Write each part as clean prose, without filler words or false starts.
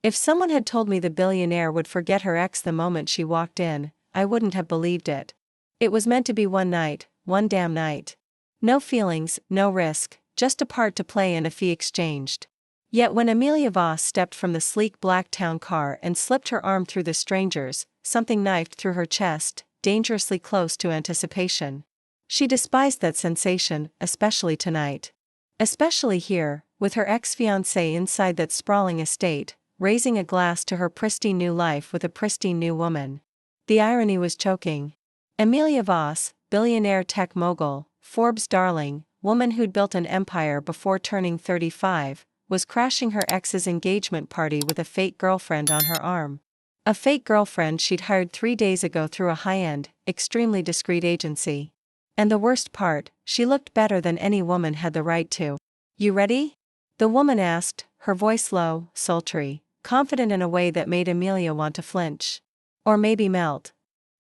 If someone had told me the billionaire would forget her ex the moment she walked in, I wouldn't have believed it. It was meant to be one night, one damn night. No feelings, no risk, just a part to play and a fee exchanged. Yet when Amelia Voss stepped from the sleek black town car and slipped her arm through the stranger's, something knifed through her chest, dangerously close to anticipation. She despised that sensation, especially tonight. Especially here, with her ex-fiancé inside that sprawling estate, raising a glass to her pristine new life with a pristine new woman. The irony was choking. Amelia Voss, billionaire tech mogul, Forbes' darling, woman who'd built an empire before turning 35, was crashing her ex's engagement party with a fake girlfriend on her arm. A fake girlfriend she'd hired 3 days ago through a high-end, extremely discreet agency. And the worst part, she looked better than any woman had the right to. "You ready?" the woman asked, her voice low, sultry, confident in a way that made Amelia want to flinch. Or maybe melt.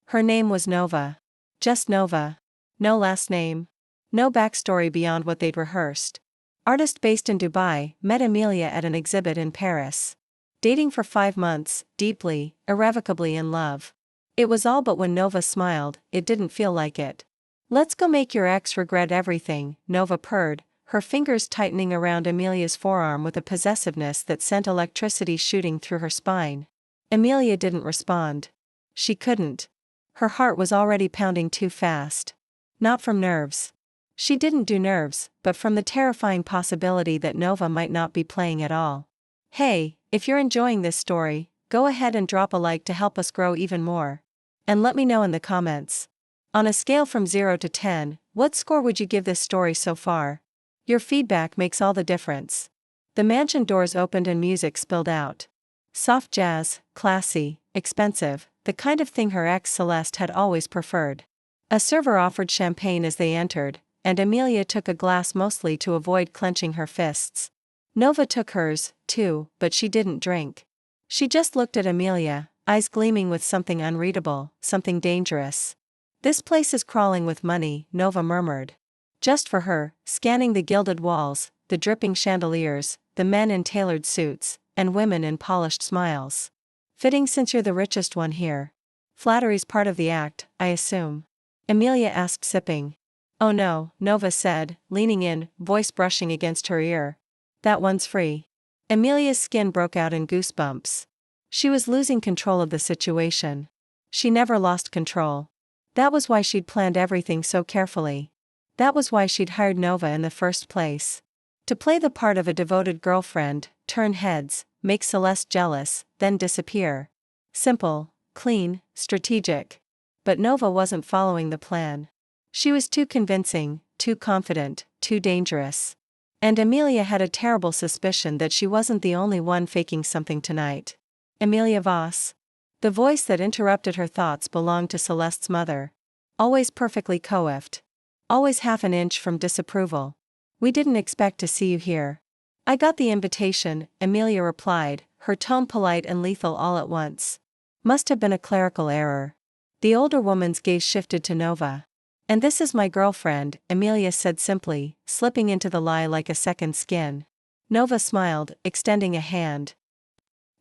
Her name was Nova. Just Nova. No last name. No backstory beyond what they'd rehearsed. Artist based in Dubai, met Amelia at an exhibit in Paris. Dating for 5 months, deeply, irrevocably in love. It was all but when Nova smiled, it didn't feel like it. "Let's go make your ex regret everything," Nova purred, her fingers tightening around Amelia's forearm with a possessiveness that sent electricity shooting through her spine. Amelia didn't respond. She couldn't. Her heart was already pounding too fast. Not from nerves. She didn't do nerves, but from the terrifying possibility that Nova might not be playing at all. Hey, if you're enjoying this story, go ahead and drop a like to help us grow even more. And let me know in the comments. On a scale from 0 to 10, what score would you give this story so far? Your feedback makes all the difference. The mansion doors opened and music spilled out. Soft jazz, classy, expensive, the kind of thing her ex Celeste had always preferred. A server offered champagne as they entered, and Amelia took a glass mostly to avoid clenching her fists. Nova took hers, too, but she didn't drink. She just looked at Amelia, eyes gleaming with something unreadable, something dangerous. "This place is crawling with money," Nova murmured. Just for her, scanning the gilded walls, the dripping chandeliers, the men in tailored suits, and women in polished smiles. "Fitting since you're the richest one here. Flattery's part of the act, I assume?" Amelia asked, sipping. "Oh no," Nova said, leaning in, voice brushing against her ear. "That one's free." Amelia's skin broke out in goosebumps. She was losing control of the situation. She never lost control. That was why she'd planned everything so carefully. That was why she'd hired Nova in the first place. To play the part of a devoted girlfriend, turn heads, make Celeste jealous, then disappear. Simple, clean, strategic. But Nova wasn't following the plan. She was too convincing, too confident, too dangerous. And Amelia had a terrible suspicion that she wasn't the only one faking something tonight. Amelia Voss. The voice that interrupted her thoughts belonged to Celeste's mother. Always perfectly coiffed. Always half an inch from disapproval. "We didn't expect to see you here." "I got the invitation," Amelia replied, her tone polite and lethal all at once. "Must have been a clerical error." The older woman's gaze shifted to Nova. "And this is my girlfriend," Amelia said simply, slipping into the lie like a second skin. Nova smiled, extending a hand.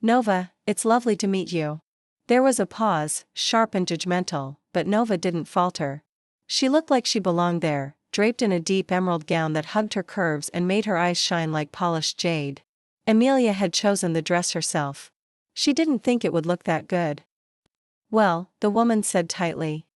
"Nova, it's lovely to meet you." There was a pause, sharp and judgmental, but Nova didn't falter. She looked like she belonged there, draped in a deep emerald gown that hugged her curves and made her eyes shine like polished jade. Amelia had chosen the dress herself. She didn't think it would look that good. "Well," the woman said tightly.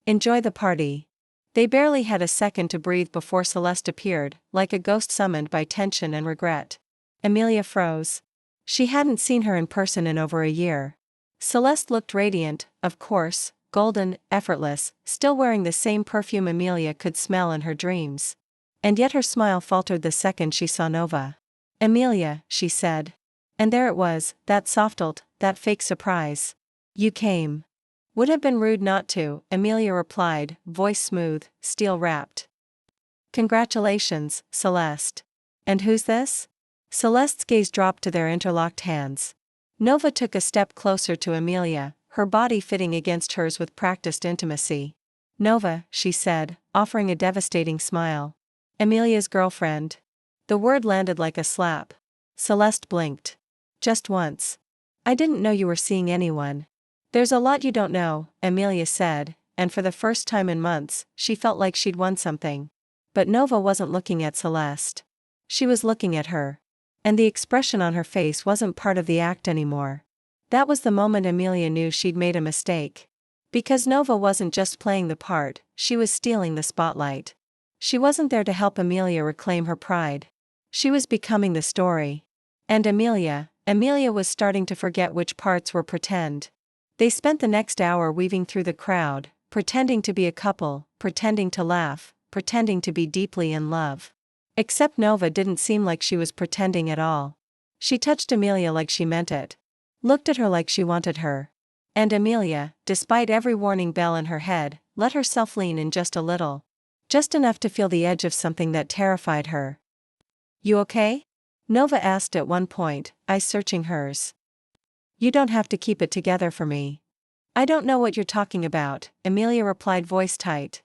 "Enjoy the party." They barely had a second to breathe before Celeste appeared, like a ghost summoned by tension and regret. Amelia froze. She hadn't seen her in person in over a year. Celeste looked radiant, of course, golden, effortless, still wearing the same perfume Amelia could smell in her dreams. And yet her smile faltered the second she saw Nova. "Amelia," she said. And there it was, that soft lilt, that fake surprise. "You came." "Would have been rude not to," Amelia replied, voice smooth, steel-wrapped. "Congratulations, Celeste. And who's this?" Celeste's gaze dropped to their interlocked hands. Nova took a step closer to Amelia, her body fitting against hers with practiced intimacy. "Nova," she said, offering a devastating smile. "Amelia's girlfriend." The word landed like a slap. Celeste blinked. Just once. I didn't know you were seeing anyone. There's a lot you don't know, Amelia said, and for the first time in months, she felt like she'd won something. But Nova wasn't looking at Celeste. She was looking at her. And the expression on her face wasn't part of the act anymore. That was the moment Amelia knew she'd made a mistake. Because Nova wasn't just playing the part, she was stealing the spotlight. She wasn't there to help Amelia reclaim her pride. She was becoming the story. And Amelia was starting to forget which parts were pretend. They spent the next hour weaving through the crowd, pretending to be a couple, pretending to laugh, pretending to be deeply in love. Except Nova didn't seem like she was pretending at all. She touched Amelia like she meant it. Looked at her like she wanted her. And Amelia, despite every warning bell in her head, let herself lean in just a little. Just enough to feel the edge of something that terrified her. "You okay?" Nova asked at one point, eyes searching hers. "You don't have to keep it together for me." "I don't know what you're talking about," Amelia replied, voice tight.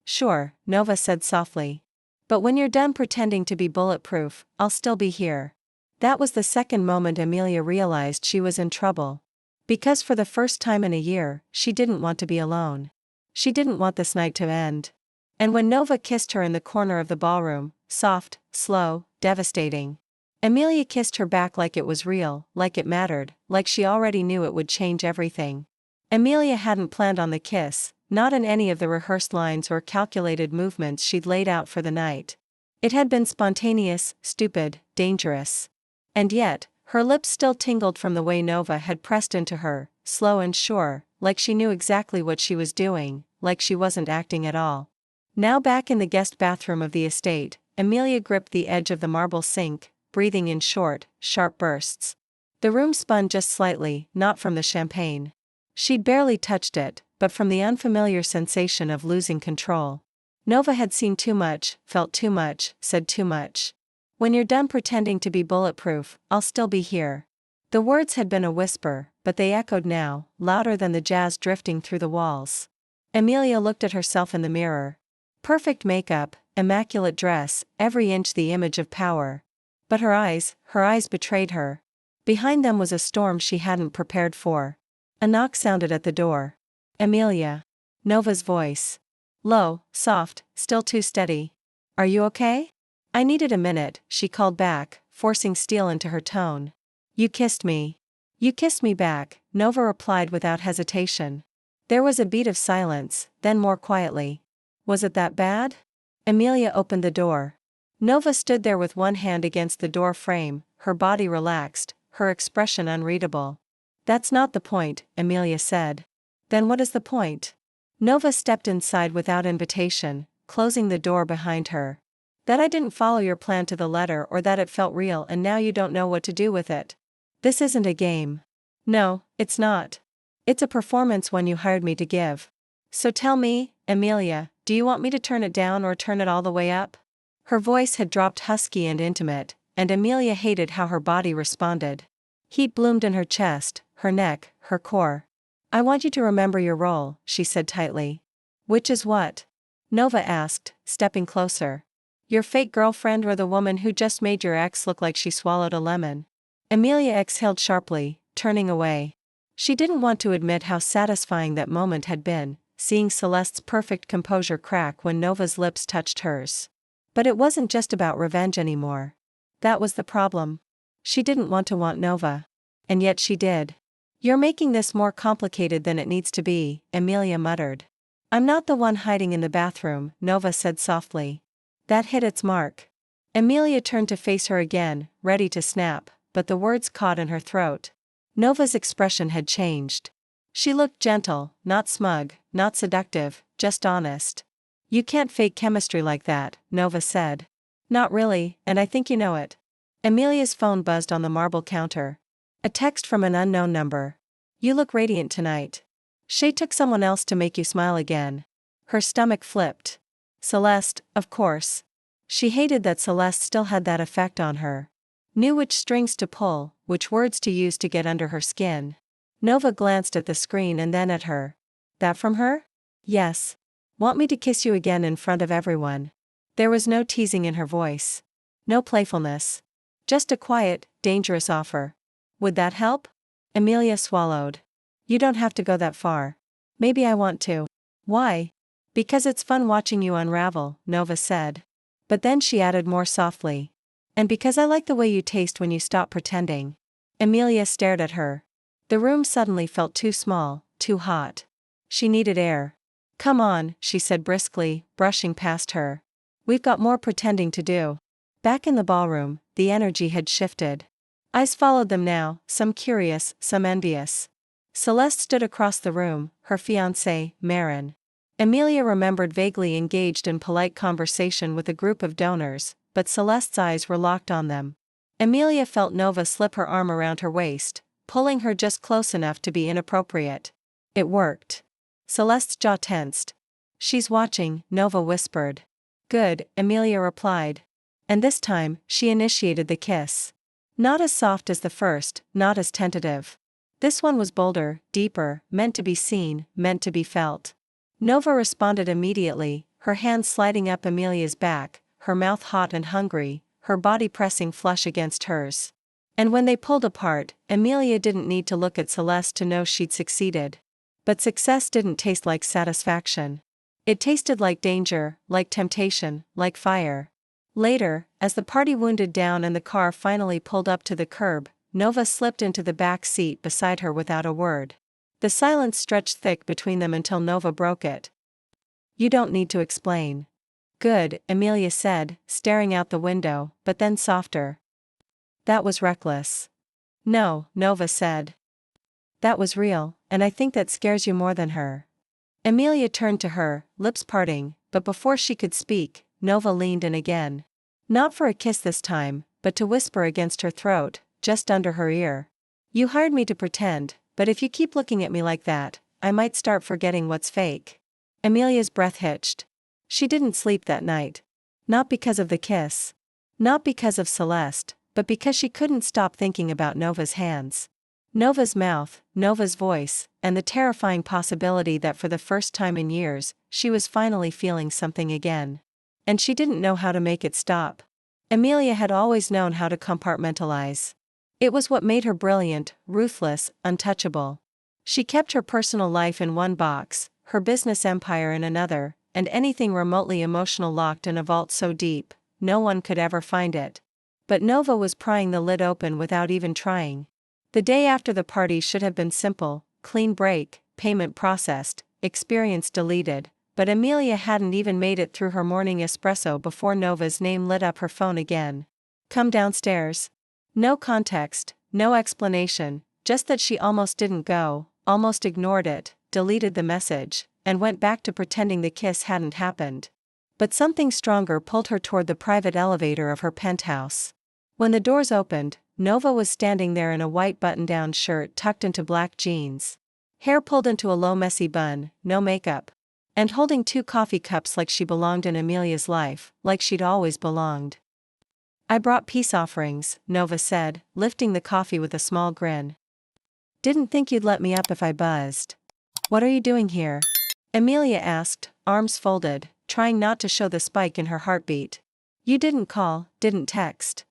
"Sure," Nova said softly. "But when you're done pretending to be bulletproof, I'll still be here." That was the second moment Amelia realized she was in trouble. Because for the first time in a year, she didn't want to be alone. She didn't want this night to end. And when Nova kissed her in the corner of the ballroom, soft, slow, devastating, Amelia kissed her back like it was real, like it mattered, like she already knew it would change everything. Amelia hadn't planned on the kiss, not in any of the rehearsed lines or calculated movements she'd laid out for the night. It had been spontaneous, stupid, dangerous. And yet, her lips still tingled from the way Nova had pressed into her, slow and sure, like she knew exactly what she was doing, like she wasn't acting at all. Now back in the guest bathroom of the estate, Amelia gripped the edge of the marble sink, breathing in short, sharp bursts. The room spun just slightly, not from the champagne. She'd barely touched it, but from the unfamiliar sensation of losing control. Nova had seen too much, felt too much, said too much. "When you're done pretending to be bulletproof, I'll still be here." The words had been a whisper, but they echoed now, louder than the jazz drifting through the walls. Amelia looked at herself in the mirror. Perfect makeup, immaculate dress, every inch the image of power. But her eyes betrayed her. Behind them was a storm she hadn't prepared for. A knock sounded at the door. "Amelia." Nova's voice. Low, soft, still too steady. "Are you okay?" "I needed a minute," she called back, forcing steel into her tone. "You kissed me." "You kissed me back," Nova replied without hesitation. There was a beat of silence, then more quietly. "Was it that bad?" Amelia opened the door. Nova stood there with one hand against the door frame, her body relaxed, her expression unreadable. "That's not the point," Amelia said. "Then what is the point?" Nova stepped inside without invitation, closing the door behind her. "That I didn't follow your plan to the letter, or that it felt real and now you don't know what to do with it. This isn't a game." "No, it's not. It's a performance one you hired me to give. So tell me, Amelia, do you want me to turn it down or turn it all the way up?" Her voice had dropped husky and intimate, and Amelia hated how her body responded. Heat bloomed in her chest, her neck, her core. "I want you to remember your role," she said tightly. "Which is what?" Nova asked, stepping closer. "Your fake girlfriend or the woman who just made your ex look like she swallowed a lemon?" Amelia exhaled sharply, turning away. She didn't want to admit how satisfying that moment had been, seeing Celeste's perfect composure crack when Nova's lips touched hers. But it wasn't just about revenge anymore. That was the problem. She didn't want to want Nova. And yet she did. "You're making this more complicated than it needs to be," Amelia muttered. "I'm not the one hiding in the bathroom," Nova said softly. That hit its mark. Amelia turned to face her again, ready to snap, but the words caught in her throat. Nova's expression had changed. She looked gentle, not smug, not seductive, just honest. "You can't fake chemistry like that," Nova said. "Not really, and I think you know it." Amelia's phone buzzed on the marble counter. A text from an unknown number. "You look radiant tonight. Shay took someone else to make you smile again." Her stomach flipped. Celeste, of course. She hated that Celeste still had that effect on her. Knew which strings to pull, which words to use to get under her skin. Nova glanced at the screen and then at her. "That from her?" "Yes. Want me to kiss you again in front of everyone." There was no teasing in her voice. No playfulness. Just a quiet, dangerous offer. Would that help? Amelia swallowed. You don't have to go that far. Maybe I want to. Why? Because it's fun watching you unravel, Nova said. But then she added more softly. And because I like the way you taste when you stop pretending. Amelia stared at her. The room suddenly felt too small, too hot. She needed air. Come on, she said briskly, brushing past her. We've got more pretending to do. Back in the ballroom, the energy had shifted. Eyes followed them now, some curious, some envious. Celeste stood across the room, her fiancé, Marin. Amelia remembered vaguely engaged in polite conversation with a group of donors, but Celeste's eyes were locked on them. Amelia felt Nova slip her arm around her waist, pulling her just close enough to be inappropriate. It worked. Celeste's jaw tensed. She's watching, Nova whispered. Good, Amelia replied. And this time, she initiated the kiss. Not as soft as the first, not as tentative. This one was bolder, deeper, meant to be seen, meant to be felt. Nova responded immediately, her hand sliding up Amelia's back, her mouth hot and hungry, her body pressing flush against hers. And when they pulled apart, Amelia didn't need to look at Celeste to know she'd succeeded. But success didn't taste like satisfaction. It tasted like danger, like temptation, like fire. Later, as the party wounded down and the car finally pulled up to the curb, Nova slipped into the back seat beside her without a word. The silence stretched thick between them until Nova broke it. You don't need to explain. Good, Amelia said, staring out the window, but then softer. That was reckless. No, Nova said. That was real, and I think that scares you more than her. Amelia turned to her, lips parting, but before she could speak, Nova leaned in again. Not for a kiss this time, but to whisper against her throat, just under her ear. You hired me to pretend, but if you keep looking at me like that, I might start forgetting what's fake. Amelia's breath hitched. She didn't sleep that night. Not because of the kiss. Not because of Celeste, but because she couldn't stop thinking about Nova's hands. Nova's mouth, Nova's voice, and the terrifying possibility that for the first time in years, she was finally feeling something again. And she didn't know how to make it stop. Amelia had always known how to compartmentalize. It was what made her brilliant, ruthless, untouchable. She kept her personal life in one box, her business empire in another, and anything remotely emotional locked in a vault so deep, no one could ever find it. But Nova was prying the lid open without even trying. The day after the party should have been simple, clean break, payment processed, experience deleted, but Amelia hadn't even made it through her morning espresso before Nova's name lit up her phone again. Come downstairs. No context, no explanation, just that she almost didn't go, almost ignored it, deleted the message, and went back to pretending the kiss hadn't happened. But something stronger pulled her toward the private elevator of her penthouse. When the doors opened, Nova was standing there in a white button-down shirt tucked into black jeans. Hair pulled into a low messy bun, no makeup. And holding 2 coffee cups like she belonged in Amelia's life, like she'd always belonged. I brought peace offerings, Nova said, lifting the coffee with a small grin. Didn't think you'd let me up if I buzzed. What are you doing here? Amelia asked, arms folded, trying not to show the spike in her heartbeat. You didn't call, didn't text.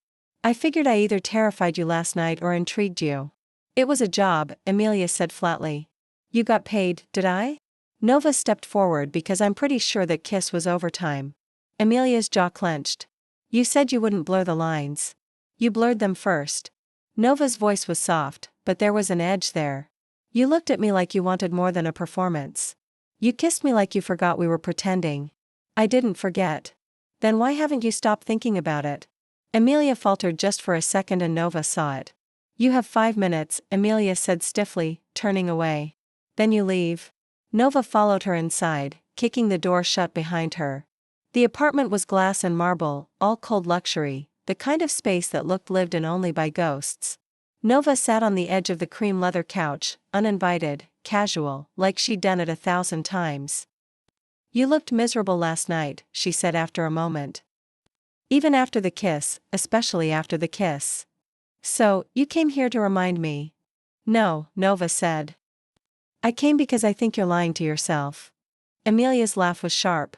I figured I either terrified you last night or intrigued you. It was a job, Amelia said flatly. You got paid, did I? Nova stepped forward because I'm pretty sure that kiss was overtime. Amelia's jaw clenched. You said you wouldn't blur the lines. You blurred them first. Nova's voice was soft, but there was an edge there. You looked at me like you wanted more than a performance. You kissed me like you forgot we were pretending. I didn't forget. Then why haven't you stopped thinking about it? Amelia faltered just for a second and Nova saw it. You have 5 minutes, Amelia said stiffly, turning away. Then you leave. Nova followed her inside, kicking the door shut behind her. The apartment was glass and marble, all cold luxury, the kind of space that looked lived in only by ghosts. Nova sat on the edge of the cream leather couch, uninvited, casual, like she'd done it 1,000 times. You looked miserable last night, she said after a moment. Even after the kiss, especially after the kiss. So, you came here to remind me? No, Nova said. I came because I think you're lying to yourself. Amelia's laugh was sharp.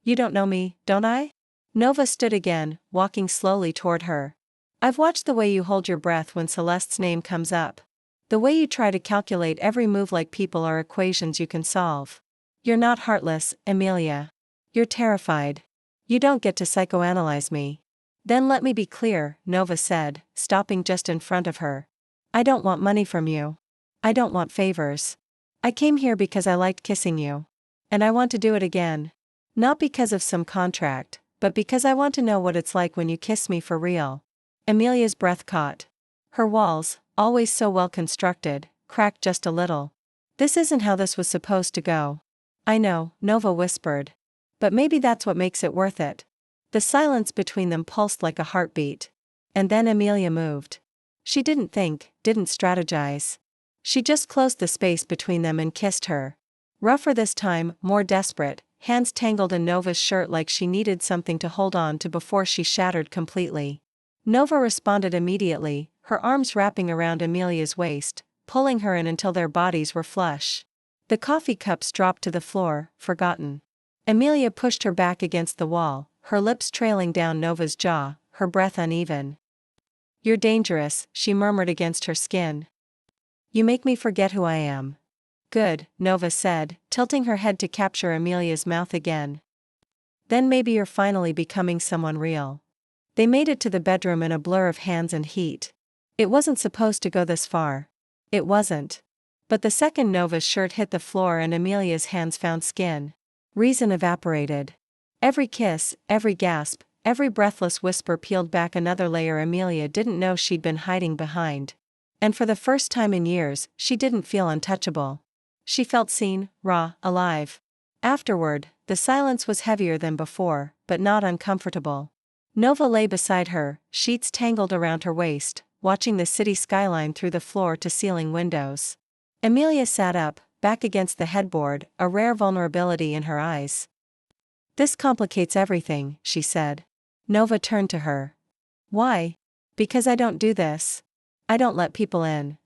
You don't know me, don't I? Nova stood again, walking slowly toward her. I've watched the way you hold your breath when Celeste's name comes up. The way you try to calculate every move like people are equations you can solve. You're not heartless, Amelia. You're terrified. You don't get to psychoanalyze me. Then let me be clear, Nova said, stopping just in front of her. I don't want money from you. I don't want favors. I came here because I liked kissing you. And I want to do it again. Not because of some contract, but because I want to know what it's like when you kiss me for real. Amelia's breath caught. Her walls, always so well constructed, cracked just a little. This isn't how this was supposed to go. I know, Nova whispered. But maybe that's what makes it worth it. The silence between them pulsed like a heartbeat. And then Amelia moved. She didn't think, didn't strategize. She just closed the space between them and kissed her. Rougher this time, more desperate, hands tangled in Nova's shirt like she needed something to hold on to before she shattered completely. Nova responded immediately, her arms wrapping around Amelia's waist, pulling her in until their bodies were flush. The coffee cups dropped to the floor, forgotten. Amelia pushed her back against the wall, her lips trailing down Nova's jaw, her breath uneven. You're dangerous, she murmured against her skin. You make me forget who I am. Good, Nova said, tilting her head to capture Amelia's mouth again. Then maybe you're finally becoming someone real. They made it to the bedroom in a blur of hands and heat. It wasn't supposed to go this far. It wasn't. But the second Nova's shirt hit the floor and Amelia's hands found skin. Reason evaporated. Every kiss, every gasp, every breathless whisper peeled back another layer Amelia didn't know she'd been hiding behind. And for the first time in years, she didn't feel untouchable. She felt seen, raw, alive. Afterward, the silence was heavier than before, but not uncomfortable. Nova lay beside her, sheets tangled around her waist, watching the city skyline through the floor-to-ceiling windows. Amelia sat up, back against the headboard, a rare vulnerability in her eyes. This complicates everything, she said. Nova turned to her. Why? Because I don't do this. I don't let people in.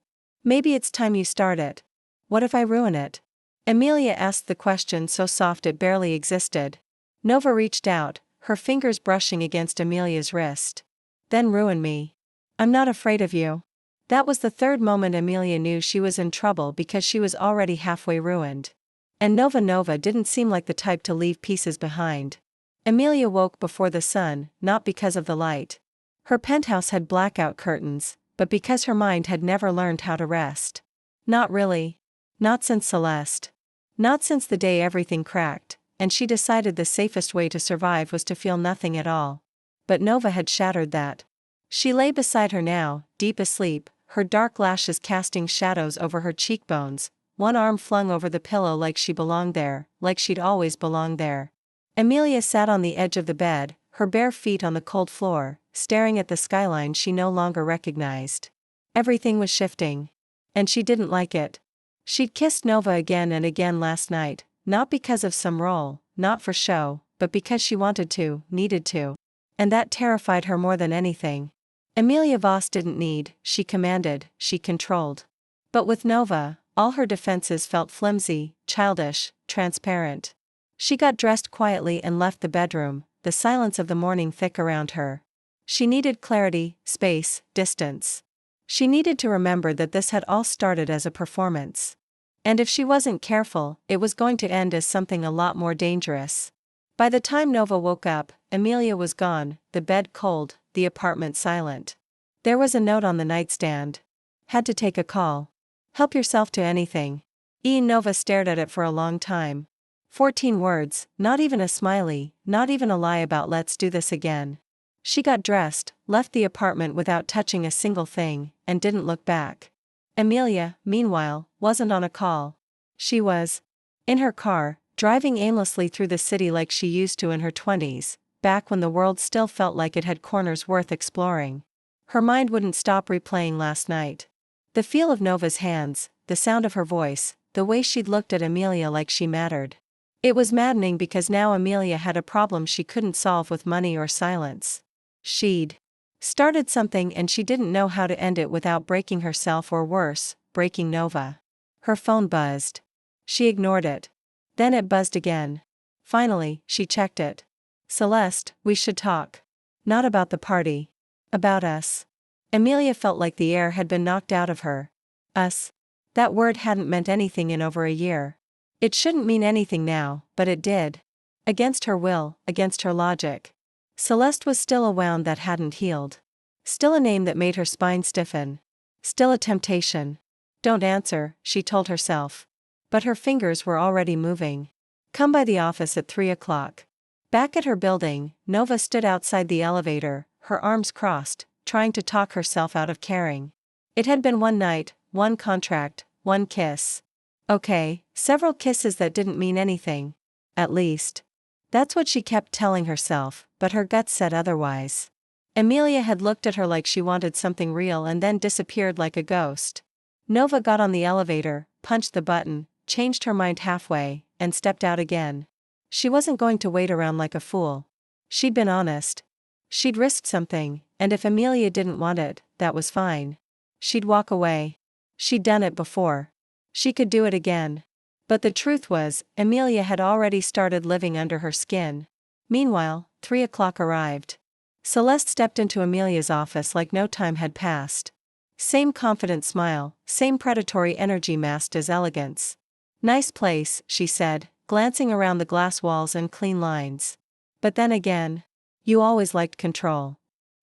Maybe it's time you start it. What if I ruin it? Amelia asked the question so soft it barely existed. Nova reached out, her fingers brushing against Amelia's wrist. Then ruin me. I'm not afraid of you. That was the third moment Amelia knew she was in trouble because she was already halfway ruined. And Nova didn't seem like the type to leave pieces behind. Amelia woke before the sun, not because of the light. Her penthouse had blackout curtains, but because her mind had never learned how to rest. Not really. Not since Celeste. Not since the day everything cracked, and she decided the safest way to survive was to feel nothing at all. But Nova had shattered that. She lay beside her now, deep asleep, her dark lashes casting shadows over her cheekbones, one arm flung over the pillow like she belonged there, like she'd always belonged there. Amelia sat on the edge of the bed, her bare feet on the cold floor, staring at the skyline she no longer recognized. Everything was shifting. And she didn't like it. She'd kissed Nova again and again last night, not because of some role, not for show, but because she wanted to, needed to. And that terrified her more than anything. Amelia Voss didn't need, she commanded, she controlled. But with Nova, all her defenses felt flimsy, childish, transparent. She got dressed quietly and left the bedroom, the silence of the morning thick around her. She needed clarity, space, distance. She needed to remember that this had all started as a performance. And if she wasn't careful, it was going to end as something a lot more dangerous. By the time Nova woke up, Amelia was gone, the bed cold, the apartment silent. There was a note on the nightstand. Had to take a call. Help yourself to anything. Nova stared at it for a long time. 14 words, not even a smiley, not even a lie about let's do this again. She got dressed, left the apartment without touching a single thing, and didn't look back. Amelia, meanwhile, wasn't on a call. She was in her car, driving aimlessly through the city like she used to in her 20s, back when the world still felt like it had corners worth exploring. Her mind wouldn't stop replaying last night. The feel of Nova's hands, the sound of her voice, the way she'd looked at Amelia like she mattered. It was maddening because now Amelia had a problem she couldn't solve with money or silence. She'd started something and she didn't know how to end it without breaking herself or worse, breaking Nova. Her phone buzzed. She ignored it. Then it buzzed again. Finally, she checked it. Celeste, we should talk. Not about the party. About us. Amelia felt like the air had been knocked out of her. Us. That word hadn't meant anything in over a year. It shouldn't mean anything now, but it did. Against her will, against her logic. Celeste was still a wound that hadn't healed. Still a name that made her spine stiffen. Still a temptation. Don't answer, she told herself. But her fingers were already moving. Come by the office at 3 o'clock. Back at her building, Nova stood outside the elevator, her arms crossed, trying to talk herself out of caring. It had been one night, one contract, one kiss. Okay, several kisses that didn't mean anything. At least. That's what she kept telling herself, but her gut said otherwise. Amelia had looked at her like she wanted something real and then disappeared like a ghost. Nova got on the elevator, punched the button, changed her mind halfway, and stepped out again. She wasn't going to wait around like a fool. She'd been honest. She'd risked something, and if Amelia didn't want it, that was fine. She'd walk away. She'd done it before. She could do it again. But the truth was, Amelia had already started living under her skin. Meanwhile, 3 o'clock arrived. Celeste stepped into Amelia's office like no time had passed. Same confident smile, same predatory energy masked as elegance. Nice place, she said, glancing around the glass walls and clean lines. But then again, you always liked control.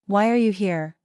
Why are you here?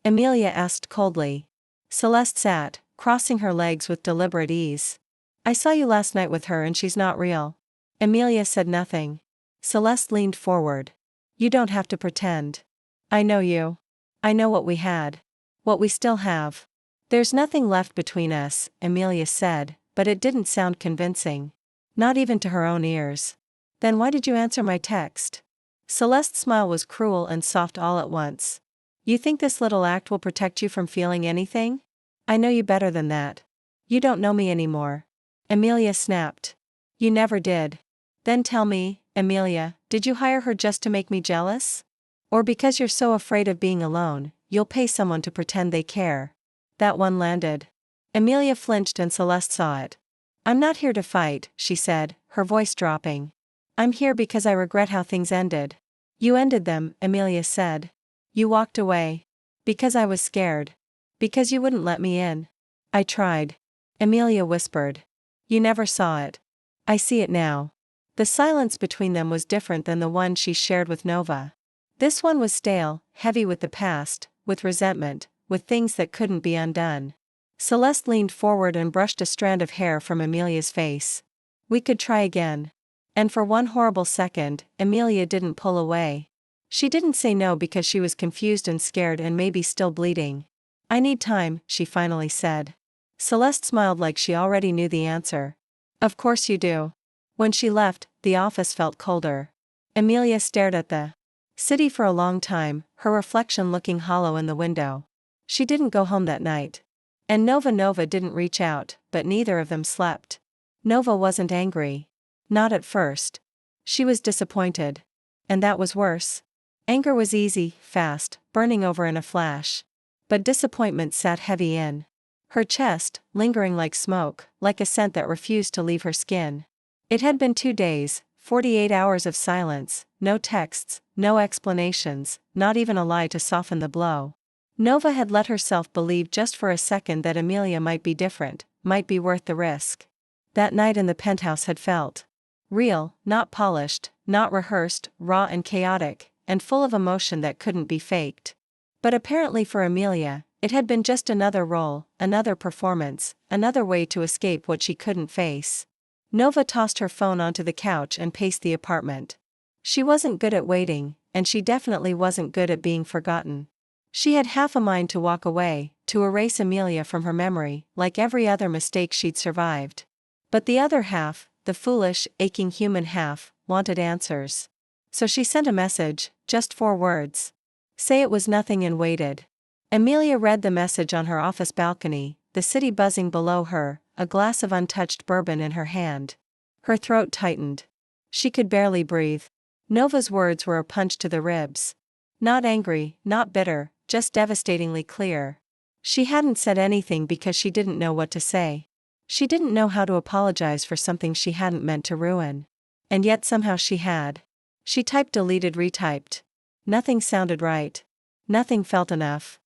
Amelia asked coldly. Celeste sat, crossing her legs with deliberate ease. I saw you last night with her and she's not real. Amelia said nothing. Celeste leaned forward. You don't have to pretend. I know you. I know what we had. What we still have. There's nothing left between us, Amelia said, but it didn't sound convincing. Not even to her own ears. Then why did you answer my text? Celeste's smile was cruel and soft all at once. You think this little act will protect you from feeling anything? I know you better than that. You don't know me anymore. Amelia snapped. You never did. Then tell me, Amelia, did you hire her just to make me jealous? Or because you're so afraid of being alone, you'll pay someone to pretend they care? That one landed. Amelia flinched and Celeste saw it. I'm not here to fight, she said, her voice dropping. I'm here because I regret how things ended. You ended them, Amelia said. You walked away. Because I was scared. Because you wouldn't let me in. I tried. Amelia whispered. You never saw it. I see it now. The silence between them was different than the one she shared with Nova. This one was stale, heavy with the past, with resentment, with things that couldn't be undone. Celeste leaned forward and brushed a strand of hair from Amelia's face. We could try again. And for one horrible second, Amelia didn't pull away. She didn't say no because she was confused and scared and maybe still bleeding. I need time, she finally said. Celeste smiled like she already knew the answer. Of course you do. When she left, the office felt colder. Amelia stared at the city for a long time, her reflection looking hollow in the window. She didn't go home that night. And Nova didn't reach out, but neither of them slept. Nova wasn't angry. Not at first. She was disappointed. And that was worse. Anger was easy, fast, burning over in a flash. But disappointment sat heavy in her chest, lingering like smoke, like a scent that refused to leave her skin. It had been 2 days, 48 hours of silence, no texts, no explanations, not even a lie to soften the blow. Nova had let herself believe just for a second that Amelia might be different, might be worth the risk. That night in the penthouse had felt real, not polished, not rehearsed, raw and chaotic, and full of emotion that couldn't be faked. But apparently for Amelia, it had been just another role, another performance, another way to escape what she couldn't face. Nova tossed her phone onto the couch and paced the apartment. She wasn't good at waiting, and she definitely wasn't good at being forgotten. She had half a mind to walk away, to erase Amelia from her memory, like every other mistake she'd survived. But the other half, the foolish, aching human half, wanted answers. So she sent a message, just 4 words. Say it was nothing, and waited. Amelia read the message on her office balcony, the city buzzing below her, a glass of untouched bourbon in her hand. Her throat tightened. She could barely breathe. Nova's words were a punch to the ribs. Not angry, not bitter, just devastatingly clear. She hadn't said anything because she didn't know what to say. She didn't know how to apologize for something she hadn't meant to ruin. And yet somehow she had. She typed, deleted, retyped. Nothing sounded right. Nothing felt enough.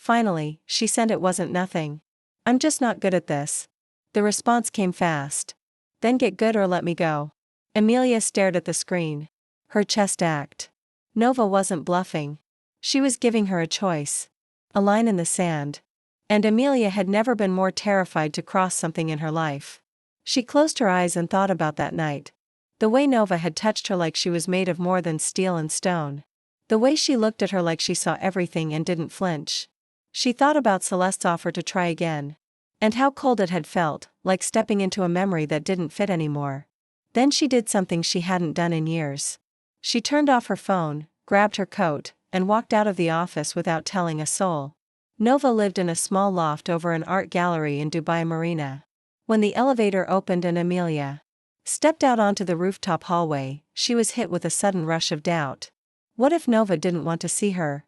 Finally, she said it wasn't nothing. I'm just not good at this. The response came fast. Then get good or let me go. Amelia stared at the screen. Her chest ached. Nova wasn't bluffing. She was giving her a choice. A line in the sand. And Amelia had never been more terrified to cross something in her life. She closed her eyes and thought about that night. The way Nova had touched her like she was made of more than steel and stone. The way she looked at her like she saw everything and didn't flinch. She thought about Celeste's offer to try again. And how cold it had felt, like stepping into a memory that didn't fit anymore. Then she did something she hadn't done in years. She turned off her phone, grabbed her coat, and walked out of the office without telling a soul. Nova lived in a small loft over an art gallery in Dubai Marina. When the elevator opened and Amelia stepped out onto the rooftop hallway, she was hit with a sudden rush of doubt. What if Nova didn't want to see her?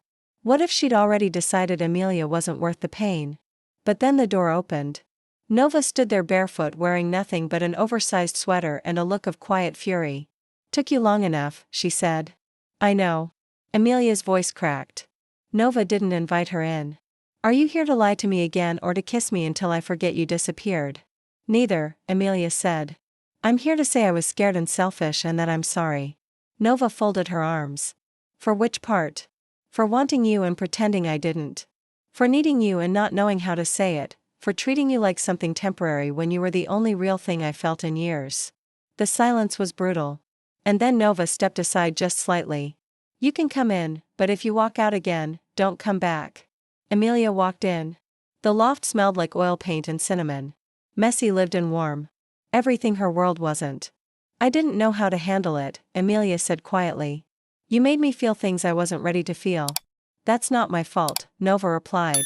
What if she'd already decided Amelia wasn't worth the pain? But then the door opened. Nova stood there barefoot wearing nothing but an oversized sweater and a look of quiet fury. Took you long enough, she said. I know. Amelia's voice cracked. Nova didn't invite her in. Are you here to lie to me again or to kiss me until I forget you disappeared? Neither, Amelia said. I'm here to say I was scared and selfish and that I'm sorry. Nova folded her arms. For which part? For wanting you and pretending I didn't. For needing you and not knowing how to say it, for treating you like something temporary when you were the only real thing I felt in years. The silence was brutal. And then Nova stepped aside just slightly. You can come in, but if you walk out again, don't come back. Amelia walked in. The loft smelled like oil paint and cinnamon. Messy lived and warm. Everything her world wasn't. I didn't know how to handle it, Amelia said quietly. You made me feel things I wasn't ready to feel. That's not my fault, Nova replied.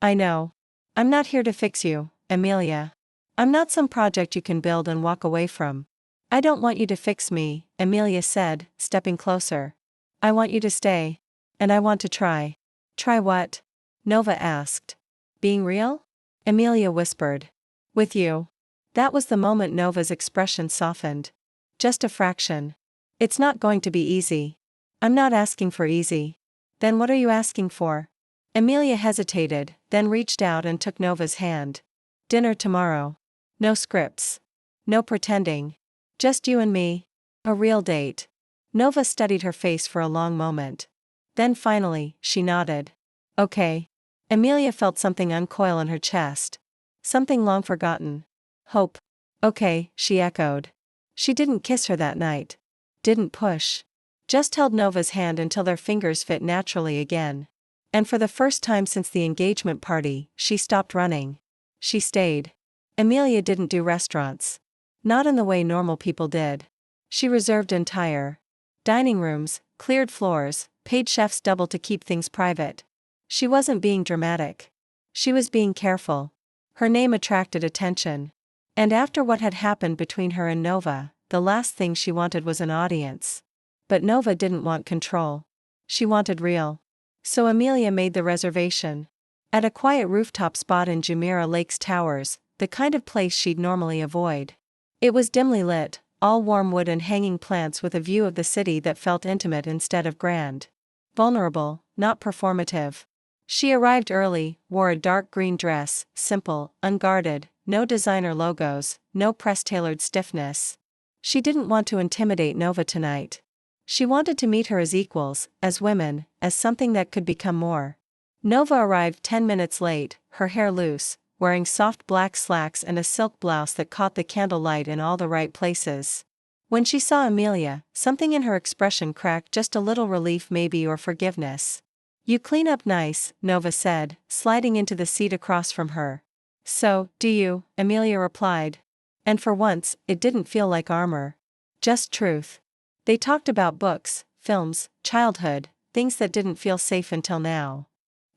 I know. I'm not here to fix you, Amelia. I'm not some project you can build and walk away from. I don't want you to fix me, Amelia said, stepping closer. I want you to stay. And I want to try. Try what? Nova asked. Being real? Amelia whispered. With you. That was the moment Nova's expression softened. Just a fraction. It's not going to be easy. I'm not asking for easy. Then what are you asking for? Amelia hesitated, then reached out and took Nova's hand. Dinner tomorrow. No scripts. No pretending. Just you and me. A real date. Nova studied her face for a long moment. Then finally, she nodded. Okay. Amelia felt something uncoil in her chest. Something long forgotten. Hope. Okay, she echoed. She didn't kiss her that night. Didn't push. Just held Nova's hand until their fingers fit naturally again. And for the first time since the engagement party, she stopped running. She stayed. Amelia didn't do restaurants. Not in the way normal people did. She reserved entire dining rooms, cleared floors, paid chefs double to keep things private. She wasn't being dramatic. She was being careful. Her name attracted attention. And after what had happened between her and Nova, the last thing she wanted was an audience. But Nova didn't want control. She wanted real. So Amelia made the reservation. At a quiet rooftop spot in Jumeirah Lake's towers, the kind of place she'd normally avoid. It was dimly lit, all warm wood and hanging plants with a view of the city that felt intimate instead of grand. Vulnerable, not performative. She arrived early, wore a dark green dress, simple, unguarded, no designer logos, no press-tailored stiffness. She didn't want to intimidate Nova tonight. She wanted to meet her as equals, as women, as something that could become more. Nova arrived 10 minutes late, her hair loose, wearing soft black slacks and a silk blouse that caught the candlelight in all the right places. When she saw Amelia, something in her expression cracked, just a little relief maybe or forgiveness. You clean up nice, Nova said, sliding into the seat across from her. So, do you, Amelia replied. And for once, it didn't feel like armor. Just truth. They talked about books, films, childhood, things that didn't feel safe until now.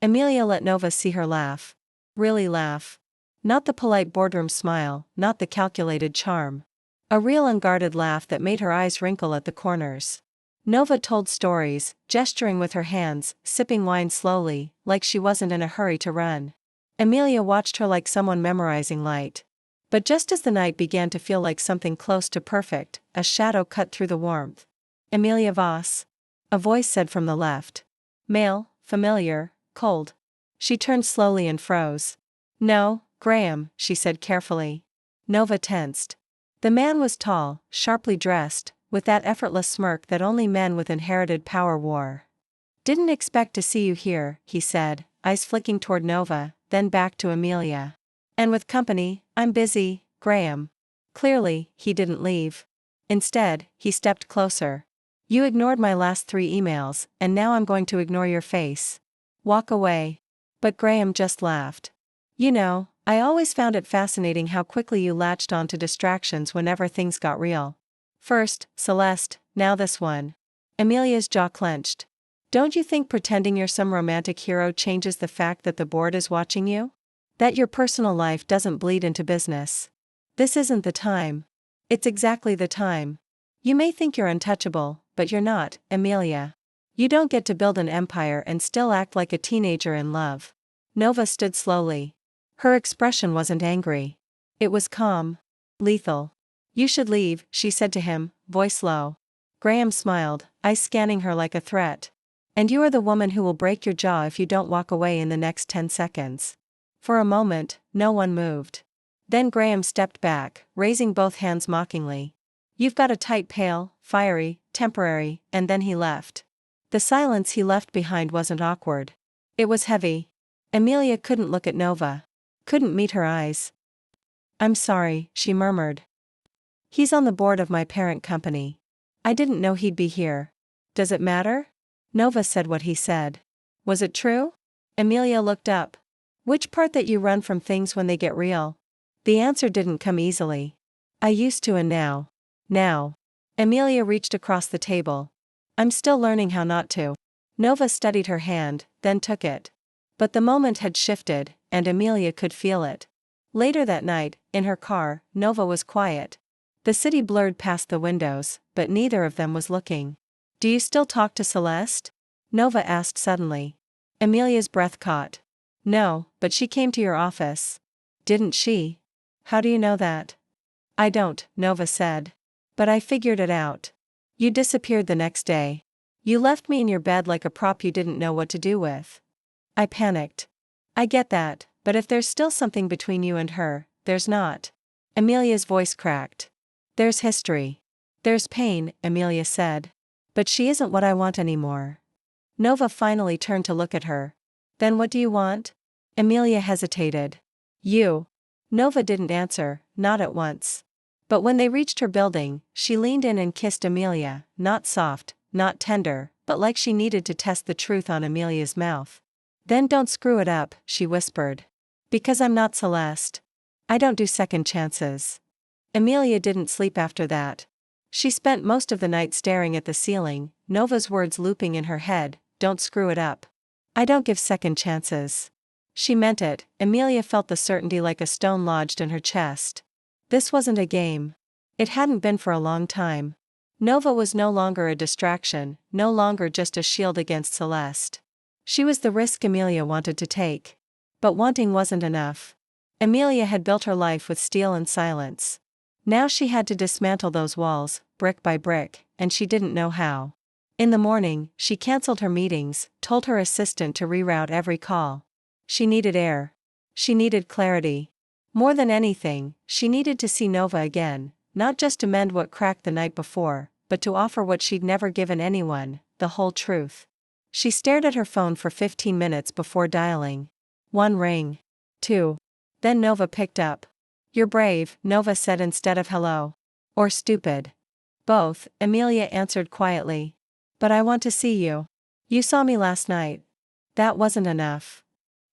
Amelia let Nova see her laugh. Really laugh. Not the polite boardroom smile, not the calculated charm. A real unguarded laugh that made her eyes wrinkle at the corners. Nova told stories, gesturing with her hands, sipping wine slowly, like she wasn't in a hurry to run. Amelia watched her like someone memorizing light. But just as the night began to feel like something close to perfect, a shadow cut through the warmth. Amelia Voss? A voice said from the left. Male, familiar, cold. She turned slowly and froze. "No, Graham," she said carefully. Nova tensed. The man was tall, sharply dressed, with that effortless smirk that only men with inherited power wore. "Didn't expect to see you here," he said, eyes flicking toward Nova, then back to Amelia. "And with company, I'm busy, Graham." Clearly, he didn't leave. Instead, he stepped closer. "You ignored my last 3 emails, and now I'm going to ignore your face. Walk away." But Graham just laughed. "You know, I always found it fascinating how quickly you latched on to distractions whenever things got real. First, Celeste, now this one." Amelia's jaw clenched. "Don't you think pretending you're some romantic hero changes the fact that the board is watching you? That your personal life doesn't bleed into business? This isn't the time." "It's exactly the time. You may think you're untouchable, but you're not, Amelia. You don't get to build an empire and still act like a teenager in love." Nova stood slowly. Her expression wasn't angry. It was calm. Lethal. "You should leave," she said to him, voice low. Graham smiled, eyes scanning her like a threat. "And you are the woman who will break your jaw if you don't walk away in the next 10 seconds. For a moment, no one moved. Then Graham stepped back, raising both hands mockingly. "You've got a tight, pale, fiery, temporary," and then he left. The silence he left behind wasn't awkward. It was heavy. Amelia couldn't look at Nova. Couldn't meet her eyes. "I'm sorry," she murmured. "He's on the board of my parent company. I didn't know he'd be here." "Does it matter?" Nova said what he said. "Was it true?" Amelia looked up. "Which part that you run from things when they get real?" The answer didn't come easily. "I used to and now." "Now." Amelia reached across the table. "I'm still learning how not to." Nova studied her hand, then took it. But the moment had shifted, and Amelia could feel it. Later that night, in her car, Nova was quiet. The city blurred past the windows, but neither of them was looking. "Do you still talk to Celeste?" Nova asked suddenly. Amelia's breath caught. "No, but she came to your office." "Didn't she?" "How do you know that?" "I don't," Nova said. "But I figured it out. You disappeared the next day. You left me in your bed like a prop you didn't know what to do with." I panicked. "I get that, but if there's still something between you and her, there's not." Amelia's voice cracked. "There's history. There's pain," Amelia said. "But she isn't what I want anymore." Nova finally turned to look at her. "Then what do you want?" Amelia hesitated. "You." Nova didn't answer, not at once. But when they reached her building, she leaned in and kissed Amelia, not soft, not tender, but like she needed to test the truth on Amelia's mouth. "Then don't screw it up," she whispered. "Because I'm not Celeste. I don't do second chances." Amelia didn't sleep after that. She spent most of the night staring at the ceiling, Nova's words looping in her head, "Don't screw it up. I don't give second chances." She meant it. Amelia felt the certainty like a stone lodged in her chest. This wasn't a game. It hadn't been for a long time. Nova was no longer a distraction, no longer just a shield against Celeste. She was the risk Amelia wanted to take. But wanting wasn't enough. Amelia had built her life with steel and silence. Now she had to dismantle those walls, brick by brick, and she didn't know how. In the morning, she canceled her meetings, told her assistant to reroute every call. She needed air. She needed clarity. More than anything, she needed to see Nova again, not just to mend what cracked the night before, but to offer what she'd never given anyone, the whole truth. She stared at her phone for 15 minutes before dialing. 1 ring. 2. Then Nova picked up. "You're brave," Nova said instead of hello. "Or stupid." "Both," Amelia answered quietly. "But I want to see you. You saw me last night." "That wasn't enough."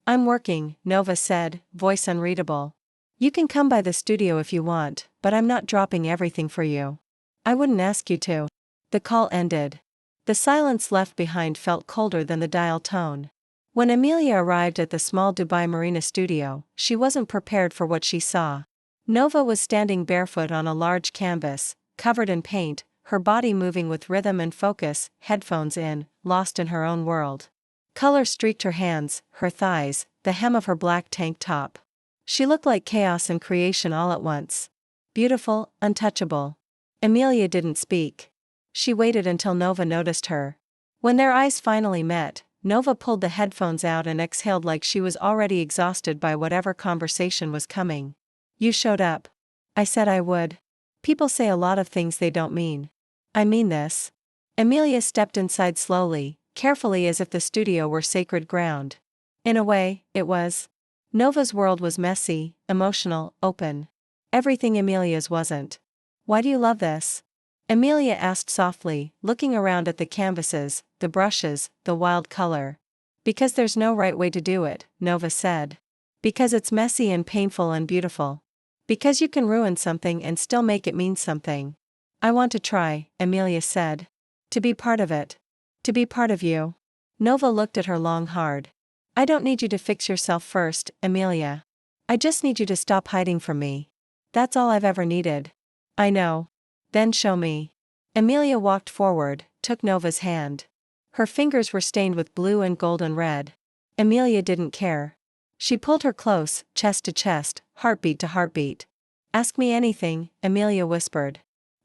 "I'm working," Nova said, voice unreadable. "You can come by the studio if you want, but I'm not dropping everything for you. I wouldn't ask you to." The call ended. The silence left behind felt colder than the dial tone. When Amelia arrived at the small Dubai Marina studio, she wasn't prepared for what she saw. Nova was standing barefoot on a large canvas, covered in paint, her body moving with rhythm and focus, headphones in, lost in her own world. Color streaked her hands, her thighs, the hem of her black tank top. She looked like chaos and creation all at once. Beautiful, untouchable. Amelia didn't speak. She waited until Nova noticed her. When their eyes finally met, Nova pulled the headphones out and exhaled like she was already exhausted by whatever conversation was coming. You showed up. I said I would. People say a lot of things they don't mean. I mean this. Amelia stepped inside slowly, carefully as if the studio were sacred ground. In a way, it was. Nova's world was messy, emotional, open. Everything Amelia's wasn't. Why do you love this? Amelia asked softly, looking around at the canvases, the brushes, the wild color. Because there's no right way to do it, Nova said. Because it's messy and painful and beautiful. Because you can ruin something and still make it mean something. I want to try, Amelia said. To be part of it. To be part of you. Nova looked at her long hard. I don't need you to fix yourself first, Amelia. I just need you to stop hiding from me. That's all I've ever needed. I know. Then show me. Amelia walked forward, took Nova's hand. Her fingers were stained with blue and gold and red. Amelia didn't care. She pulled her close, chest to chest, heartbeat to heartbeat. Ask me anything, Amelia whispered.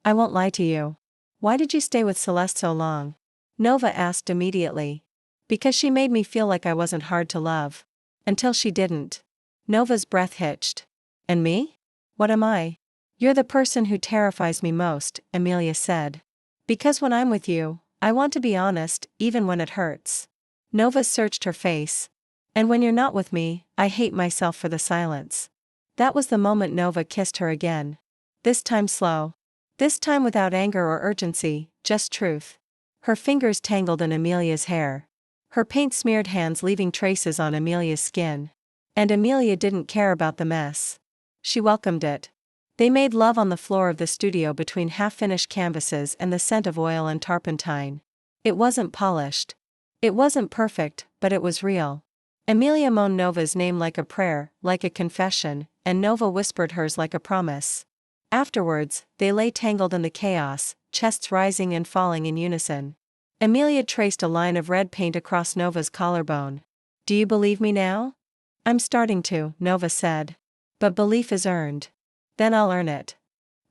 I won't lie to you. Why did you stay with Celeste so long? Nova asked immediately. Because she made me feel like I wasn't hard to love. Until she didn't. Nova's breath hitched. And me? What am I? You're the person who terrifies me most, Amelia said. Because when I'm with you, I want to be honest, even when it hurts. Nova searched her face. And when you're not with me, I hate myself for the silence. That was the moment Nova kissed her again. This time slow. This time without anger or urgency, just truth. Her fingers tangled in Amelia's hair. Her paint-smeared hands leaving traces on Amelia's skin. And Amelia didn't care about the mess. She welcomed it. They made love on the floor of the studio between half-finished canvases and the scent of oil and turpentine. It wasn't polished. It wasn't perfect, but it was real. Amelia moaned Nova's name like a prayer, like a confession, and Nova whispered hers like a promise. Afterwards, they lay tangled in the chaos, chests rising and falling in unison. Amelia traced a line of red paint across Nova's collarbone. Do you believe me now? I'm starting to, Nova said. But belief is earned. Then I'll earn it.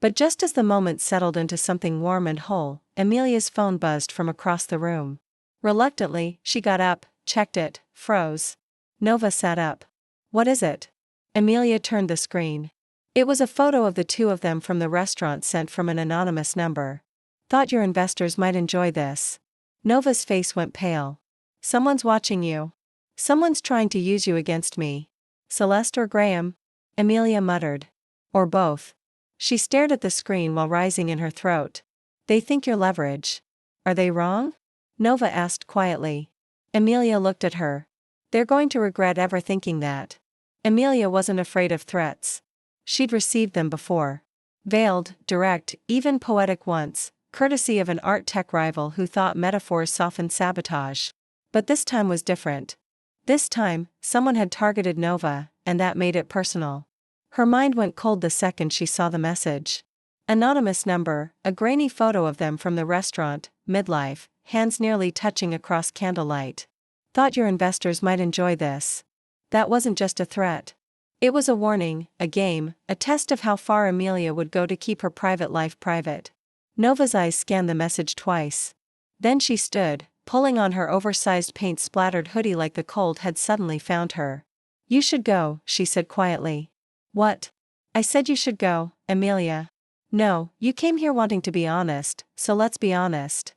But just as the moment settled into something warm and whole, Amelia's phone buzzed from across the room. Reluctantly, she got up, checked it, froze. Nova sat up. What is it? Amelia turned the screen. It was a photo of the two of them from the restaurant sent from an anonymous number. Thought your investors might enjoy this. Nova's face went pale. Someone's watching you. Someone's trying to use you against me. Celeste or Graham? Amelia muttered. Or both. She stared at the screen while rising in her throat. They think you're leverage. Are they wrong? Nova asked quietly. Amelia looked at her. They're going to regret ever thinking that. Amelia wasn't afraid of threats. She'd received them before. Veiled, direct, even poetic once, courtesy of an art tech rival who thought metaphors softened sabotage. But this time was different. This time, someone had targeted Nova, and that made it personal. Her mind went cold the second she saw the message. Anonymous number, a grainy photo of them from the restaurant, midlife, hands nearly touching across candlelight. Thought your investors might enjoy this. That wasn't just a threat. It was a warning, a game, a test of how far Amelia would go to keep her private life private. Nova's eyes scanned the message twice. Then she stood, pulling on her oversized paint-splattered hoodie like the cold had suddenly found her. You should go, she said quietly. What? I said you should go, Amelia. No, you came here wanting to be honest, so let's be honest.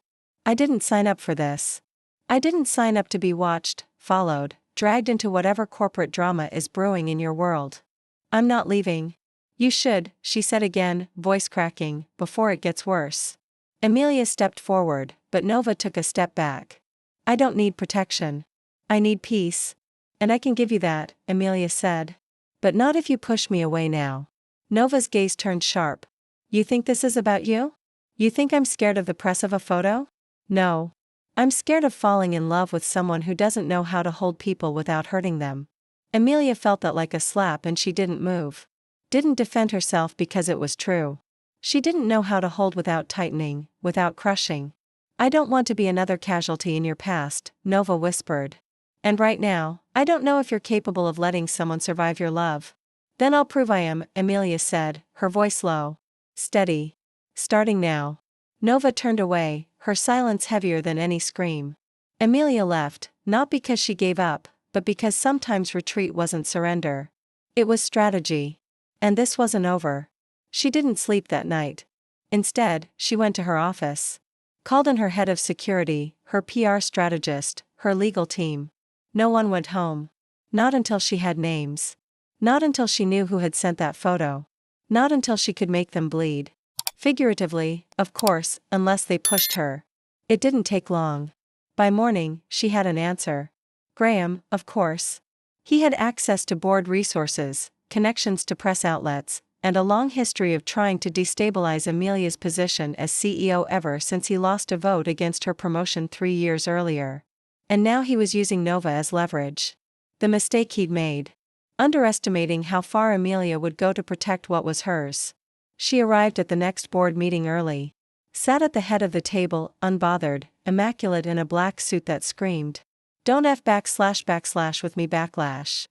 I didn't sign up for this. I didn't sign up to be watched, followed, dragged into whatever corporate drama is brewing in your world. I'm not leaving. You should, she said again, voice cracking, before it gets worse. Amelia stepped forward, but Nova took a step back. I don't need protection. I need peace. And I can give you that, Amelia said. But not if you push me away now. Nova's gaze turned sharp. You think this is about you? You think I'm scared of the press of a photo? No. I'm scared of falling in love with someone who doesn't know how to hold people without hurting them. Amelia felt that like a slap and she didn't move. Didn't defend herself because it was true. She didn't know how to hold without tightening, without crushing. I don't want to be another casualty in your past, Nova whispered. And right now, I don't know if you're capable of letting someone survive your love. Then I'll prove I am, Amelia said, her voice low. Steady. Starting now. Nova turned away, her silence heavier than any scream. Amelia left, not because she gave up, but because sometimes retreat wasn't surrender. It was strategy. And this wasn't over. She didn't sleep that night. Instead, she went to her office. Called in her head of security, her PR strategist, her legal team. No one went home. Not until she had names. Not until she knew who had sent that photo. Not until she could make them bleed. Figuratively, of course, unless they pushed her. It didn't take long. By morning, she had an answer. Graham, of course. He had access to board resources, connections to press outlets, and a long history of trying to destabilize Amelia's position as CEO ever since he lost a vote against her promotion 3 years earlier. And now he was using Nova as leverage. The mistake he'd made. Underestimating how far Amelia would go to protect what was hers. She arrived at the next board meeting early. Sat at the head of the table, unbothered, immaculate in a black suit that screamed, "Don't F // with me /."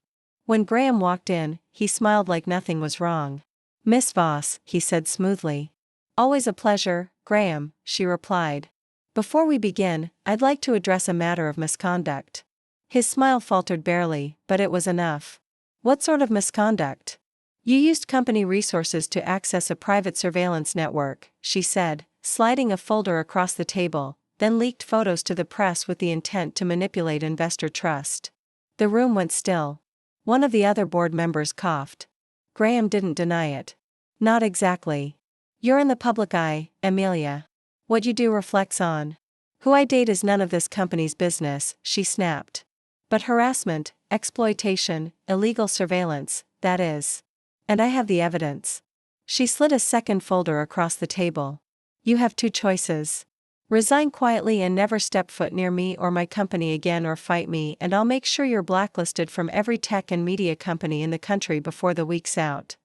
When Graham walked in, he smiled like nothing was wrong. "Miss Voss," he said smoothly. "Always a pleasure, Graham," she replied. "Before we begin, I'd like to address a matter of misconduct." His smile faltered barely, but it was enough. "What sort of misconduct?" "You used company resources to access a private surveillance network," she said, sliding a folder across the table, then leaked photos to the press with the intent to manipulate investor trust. The room went still. One of the other board members coughed. Graham didn't deny it. "Not exactly. You're in the public eye, Amelia. What you do reflects on. Who I date is none of this company's business," she snapped. "But harassment, exploitation, illegal surveillance, that is. And I have the evidence." She slid a second folder across the table. "You have 2 choices. Resign quietly and never step foot near me or my company again, or fight me and I'll make sure you're blacklisted from every tech and media company in the country before the week's out."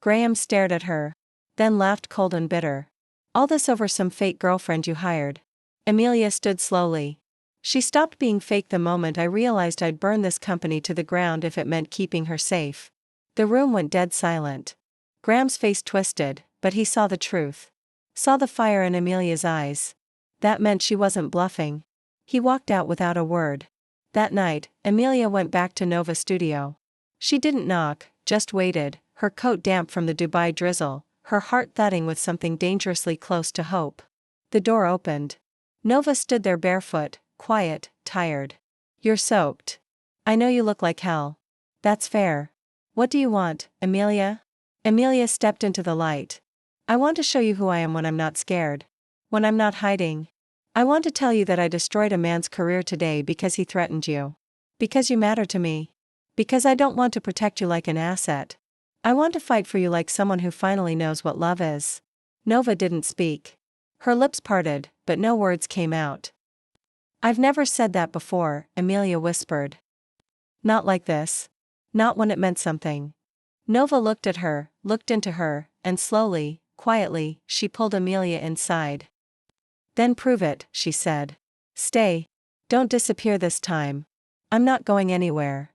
Graham stared at her. Then laughed cold and bitter. "All this over some fake girlfriend you hired." Amelia stood slowly. "She stopped being fake the moment I realized I'd burn this company to the ground if it meant keeping her safe." The room went dead silent. Graham's face twisted, but he saw the truth. Saw the fire in Amelia's eyes. That meant she wasn't bluffing. He walked out without a word. That night, Amelia went back to Nova Studio. She didn't knock, just waited, her coat damp from the Dubai drizzle, her heart thudding with something dangerously close to hope. The door opened. Nova stood there barefoot, quiet, tired. "You're soaked. I know you look like hell." "That's fair. What do you want, Amelia?" Amelia stepped into the light. "I want to show you who I am when I'm not scared. When I'm not hiding. I want to tell you that I destroyed a man's career today because he threatened you. Because you matter to me. Because I don't want to protect you like an asset. I want to fight for you like someone who finally knows what love is." Nova didn't speak. Her lips parted, but no words came out. "I've never said that before," Amelia whispered. "Not like this. Not when it meant something." Nova looked at her, looked into her, and slowly, quietly, she pulled Amelia inside. "Then prove it," she said. "Stay. Don't disappear this time. I'm not going anywhere."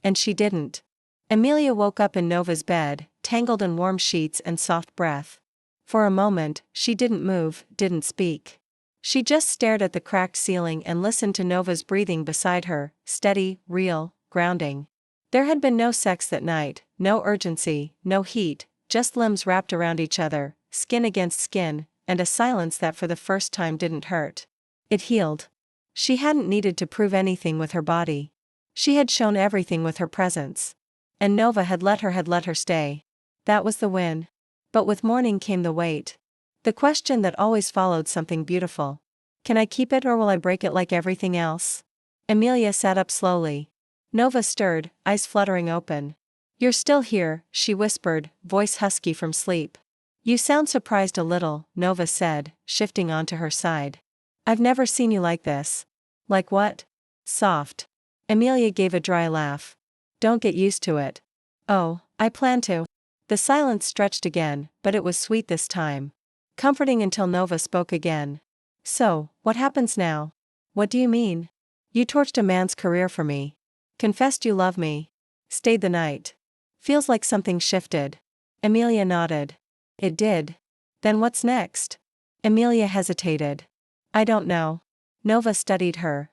And she didn't. Amelia woke up in Nova's bed, tangled in warm sheets and soft breath. For a moment, she didn't move, didn't speak. She just stared at the cracked ceiling and listened to Nova's breathing beside her, steady, real, grounding. There had been no sex that night, no urgency, no heat, just limbs wrapped around each other, skin against skin, and a silence that for the first time didn't hurt. It healed. She hadn't needed to prove anything with her body. She had shown everything with her presence. And Nova had let her stay. That was the win. But with morning came the wait. The question that always followed something beautiful. Can I keep it or will I break it like everything else? Amelia sat up slowly. Nova stirred, eyes fluttering open. "You're still here," she whispered, voice husky from sleep. "You sound surprised a little," Nova said, shifting onto her side. "I've never seen you like this." "Like what?" "Soft." Amelia gave a dry laugh. "Don't get used to it." "Oh, I plan to." The silence stretched again, but it was sweet this time. Comforting until Nova spoke again. "So, what happens now?" "What do you mean?" "You torched a man's career for me. Confessed you love me. Stayed the night. Feels like something shifted." Amelia nodded. "It did. Then what's next?" Amelia hesitated. "I don't know." Nova studied her.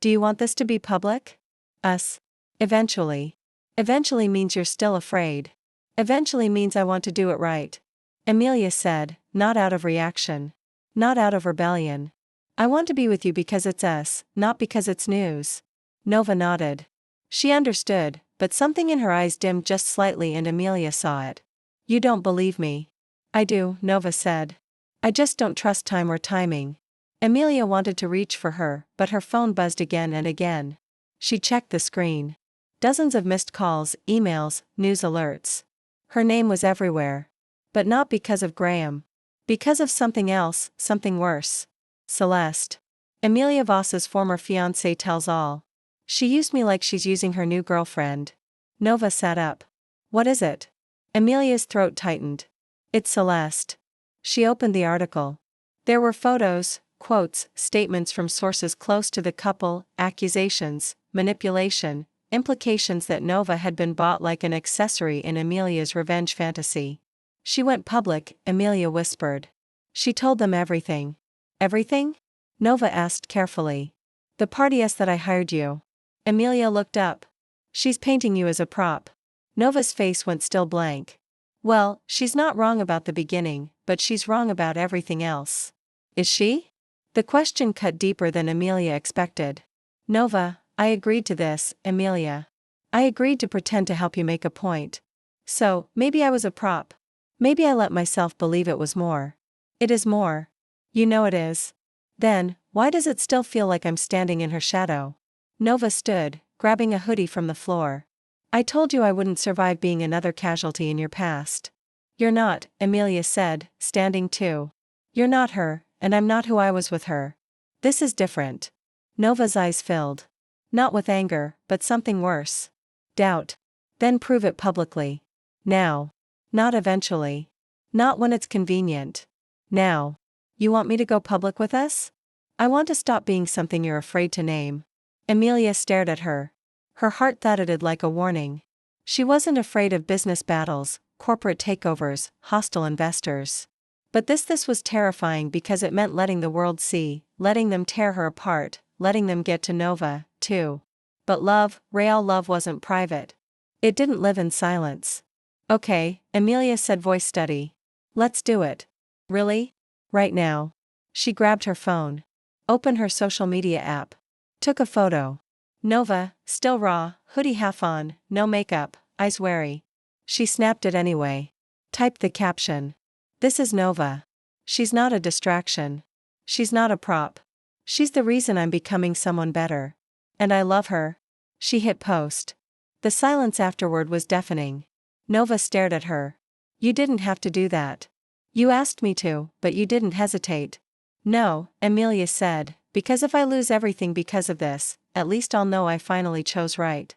Do you want this to be public? Us. Eventually. Eventually means you're still afraid. Eventually means I want to do it right. Amelia said, not out of reaction. Not out of rebellion. I want to be with you because it's us, not because it's news. Nova nodded. She understood, but something in her eyes dimmed just slightly and Amelia saw it. You don't believe me. I do, Nova said. I just don't trust time or timing. Amelia wanted to reach for her, but her phone buzzed again and again. She checked the screen. Dozens of missed calls, emails, news alerts. Her name was everywhere. But not because of Graham. Because of something else, something worse. Celeste. Amelia Voss's former fiancé tells all. She used me like she's using her new girlfriend. Nova sat up. What is it? Amelia's throat tightened. It's Celeste. She opened the article. There were photos, quotes, statements from sources close to the couple, accusations, manipulation, implications that Nova had been bought like an accessory in Amelia's revenge fantasy. She went public, Amelia whispered. She told them everything. Everything? Nova asked carefully. The party asked that I hired you. Amelia looked up. She's painting you as a prop. Nova's face went still blank. Well, she's not wrong about the beginning, but she's wrong about everything else. Is she? The question cut deeper than Amelia expected. Nova, I agreed to this, Amelia. I agreed to pretend to help you make a point. So, maybe I was a prop. Maybe I let myself believe it was more. It is more. You know it is. Then, why does it still feel like I'm standing in her shadow? Nova stood, grabbing a hoodie from the floor. I told you I wouldn't survive being another casualty in your past. You're not, Amelia said, standing too. You're not her, and I'm not who I was with her. This is different. Nova's eyes filled. Not with anger, but something worse. Doubt. Then prove it publicly. Now. Not eventually. Not when it's convenient. Now. You want me to go public with us? I want to stop being something you're afraid to name. Amelia stared at her. Her heart thudded like a warning. She wasn't afraid of business battles, corporate takeovers, hostile investors. But this was terrifying because it meant letting the world see, letting them tear her apart, letting them get to Nova, too. But love, real love wasn't private. It didn't live in silence. Okay, Amelia said, voice steady. Let's do it. Really? Right now. She grabbed her phone. Opened her social media app. Took a photo. Nova, still raw, hoodie half on, no makeup, eyes wary. She snapped it anyway. Typed the caption. This is Nova. She's not a distraction. She's not a prop. She's the reason I'm becoming someone better. And I love her. She hit post. The silence afterward was deafening. Nova stared at her. You didn't have to do that. You asked me to, but you didn't hesitate. No, Amelia said, because if I lose everything because of this, at least I'll know I finally chose right.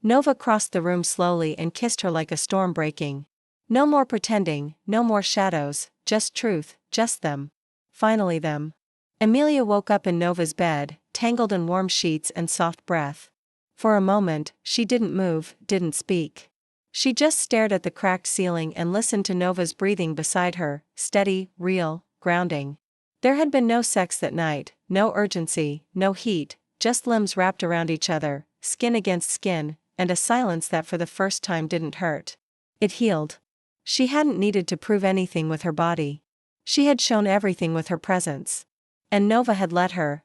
Nova crossed the room slowly and kissed her like a storm breaking. No more pretending, no more shadows, just truth, just them. Finally them. Amelia woke up in Nova's bed, tangled in warm sheets and soft breath. For a moment, she didn't move, didn't speak. She just stared at the cracked ceiling and listened to Nova's breathing beside her, steady, real, grounding. There had been no sex that night, no urgency, no heat, just limbs wrapped around each other, skin against skin, and a silence that for the first time didn't hurt. It healed. She hadn't needed to prove anything with her body. She had shown everything with her presence. And Nova had let her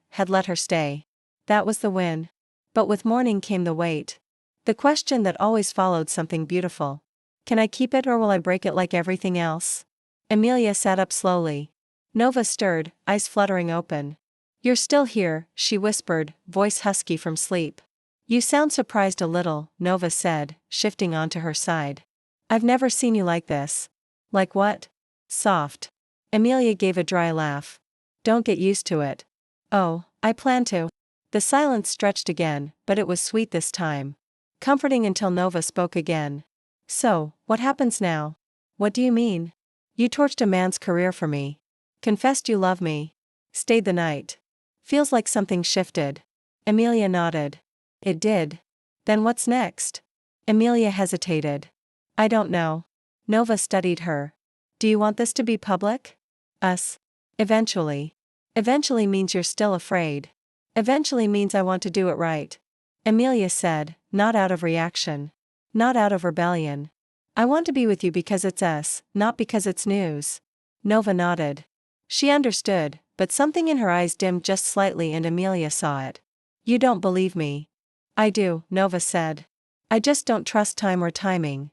stay. That was the win. But with morning came the wait. The question that always followed something beautiful. Can I keep it or will I break it like everything else? Amelia sat up slowly. Nova stirred, eyes fluttering open. You're still here, she whispered, voice husky from sleep. You sound surprised a little, Nova said, shifting onto her side. I've never seen you like this. Like what? Soft. Amelia gave a dry laugh. Don't get used to it. Oh, I plan to. The silence stretched again, but it was sweet this time. Comforting until Nova spoke again. So, what happens now? What do you mean? You torched a man's career for me. Confessed you love me. Stayed the night. Feels like something shifted. Amelia nodded. It did. Then what's next? Amelia hesitated. I don't know. Nova studied her. Do you want this to be public? Us. Eventually. Eventually means you're still afraid. Eventually means I want to do it right. Amelia said, not out of reaction. Not out of rebellion. I want to be with you because it's us, not because it's news. Nova nodded. She understood, but something in her eyes dimmed just slightly and Amelia saw it. You don't believe me. I do, Nova said. I just don't trust time or timing.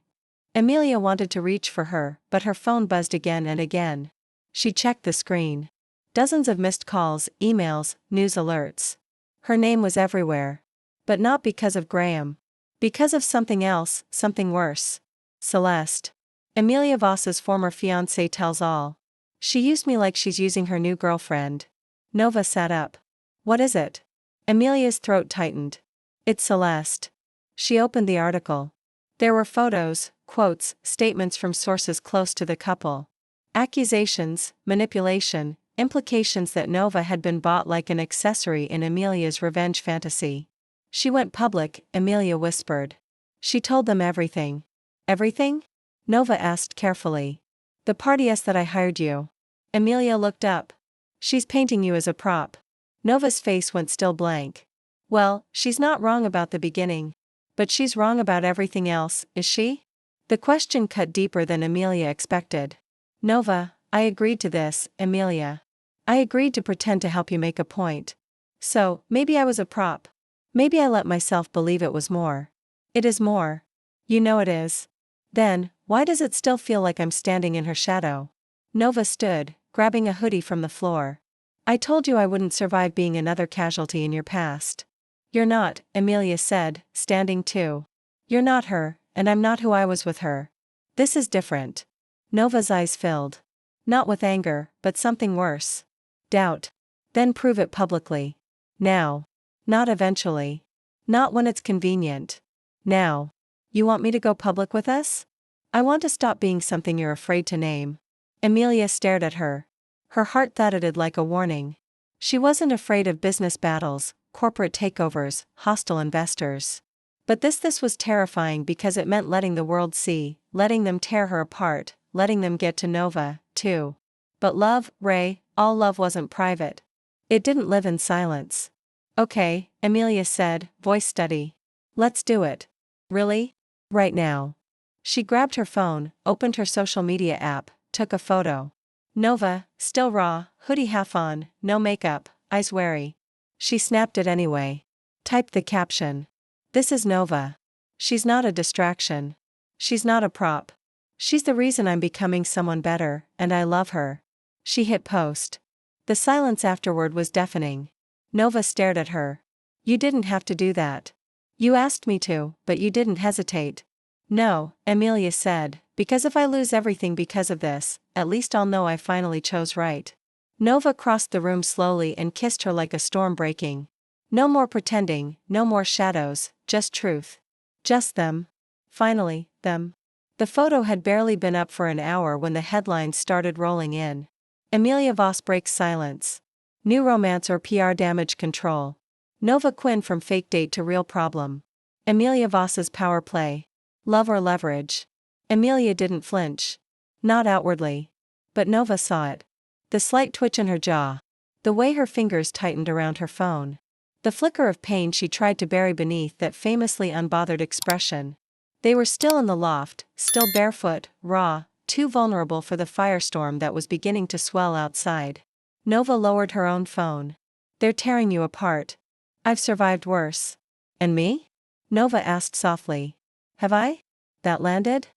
Amelia wanted to reach for her, but her phone buzzed again and again. She checked the screen. Dozens of missed calls, emails, news alerts. Her name was everywhere. But not because of Graham. Because of something else, something worse. Celeste. Amelia Voss's former fiancé tells all. She used me like she's using her new girlfriend. Nova sat up. What is it? Amelia's throat tightened. It's Celeste. She opened the article. There were photos, quotes, statements from sources close to the couple. Accusations, manipulation, implications that Nova had been bought like an accessory in Amelia's revenge fantasy. She went public, Amelia whispered. She told them everything. Everything? Nova asked carefully. The part yes that I hired you. Amelia looked up. She's painting you as a prop. Nova's face went still blank. Well, she's not wrong about the beginning. But she's wrong about everything else, is she? The question cut deeper than Amelia expected. Nova, I agreed to this, Amelia. I agreed to pretend to help you make a point. So, maybe I was a prop. Maybe I let myself believe it was more. It is more. You know it is. Then, why does it still feel like I'm standing in her shadow? Nova stood, grabbing a hoodie from the floor. I told you I wouldn't survive being another casualty in your past. You're not, Amelia said, standing too. You're not her, and I'm not who I was with her. This is different. Nova's eyes filled. Not with anger, but something worse. Doubt. Then prove it publicly. Now. Not eventually. Not when it's convenient. Now. You want me to go public with us? I want to stop being something you're afraid to name. Amelia stared at her. Her heart thudded like a warning. She wasn't afraid of business battles, corporate takeovers, hostile investors. But this was terrifying because it meant letting the world see, letting them tear her apart, letting them get to Nova, too. But love, Ray, all love wasn't private. It didn't live in silence. Okay, Amelia said, voice steady. Let's do it. Really? Right now. She grabbed her phone, opened her social media app, took a photo. Nova, still raw, hoodie half on, no makeup, eyes wary. She snapped it anyway. Typed the caption. This is Nova. She's not a distraction. She's not a prop. She's the reason I'm becoming someone better, and I love her. She hit post. The silence afterward was deafening. Nova stared at her. You didn't have to do that. You asked me to, but you didn't hesitate. No, Amelia said, because if I lose everything because of this, at least I'll know I finally chose right. Nova crossed the room slowly and kissed her like a storm breaking. No more pretending, no more shadows, just truth. Just them. Finally, them. The photo had barely been up for an hour when the headlines started rolling in. Amelia Voss breaks silence. New romance or PR damage control. Nova Quinn from fake date to real problem. Amelia Voss's power play. Love or leverage. Amelia didn't flinch. Not outwardly. But Nova saw it. The slight twitch in her jaw. The way her fingers tightened around her phone. The flicker of pain she tried to bury beneath that famously unbothered expression. They were still in the loft, still barefoot, raw, too vulnerable for the firestorm that was beginning to swell outside. Nova lowered her own phone. They're tearing you apart. I've survived worse. And me? Nova asked softly. Have I? That landed?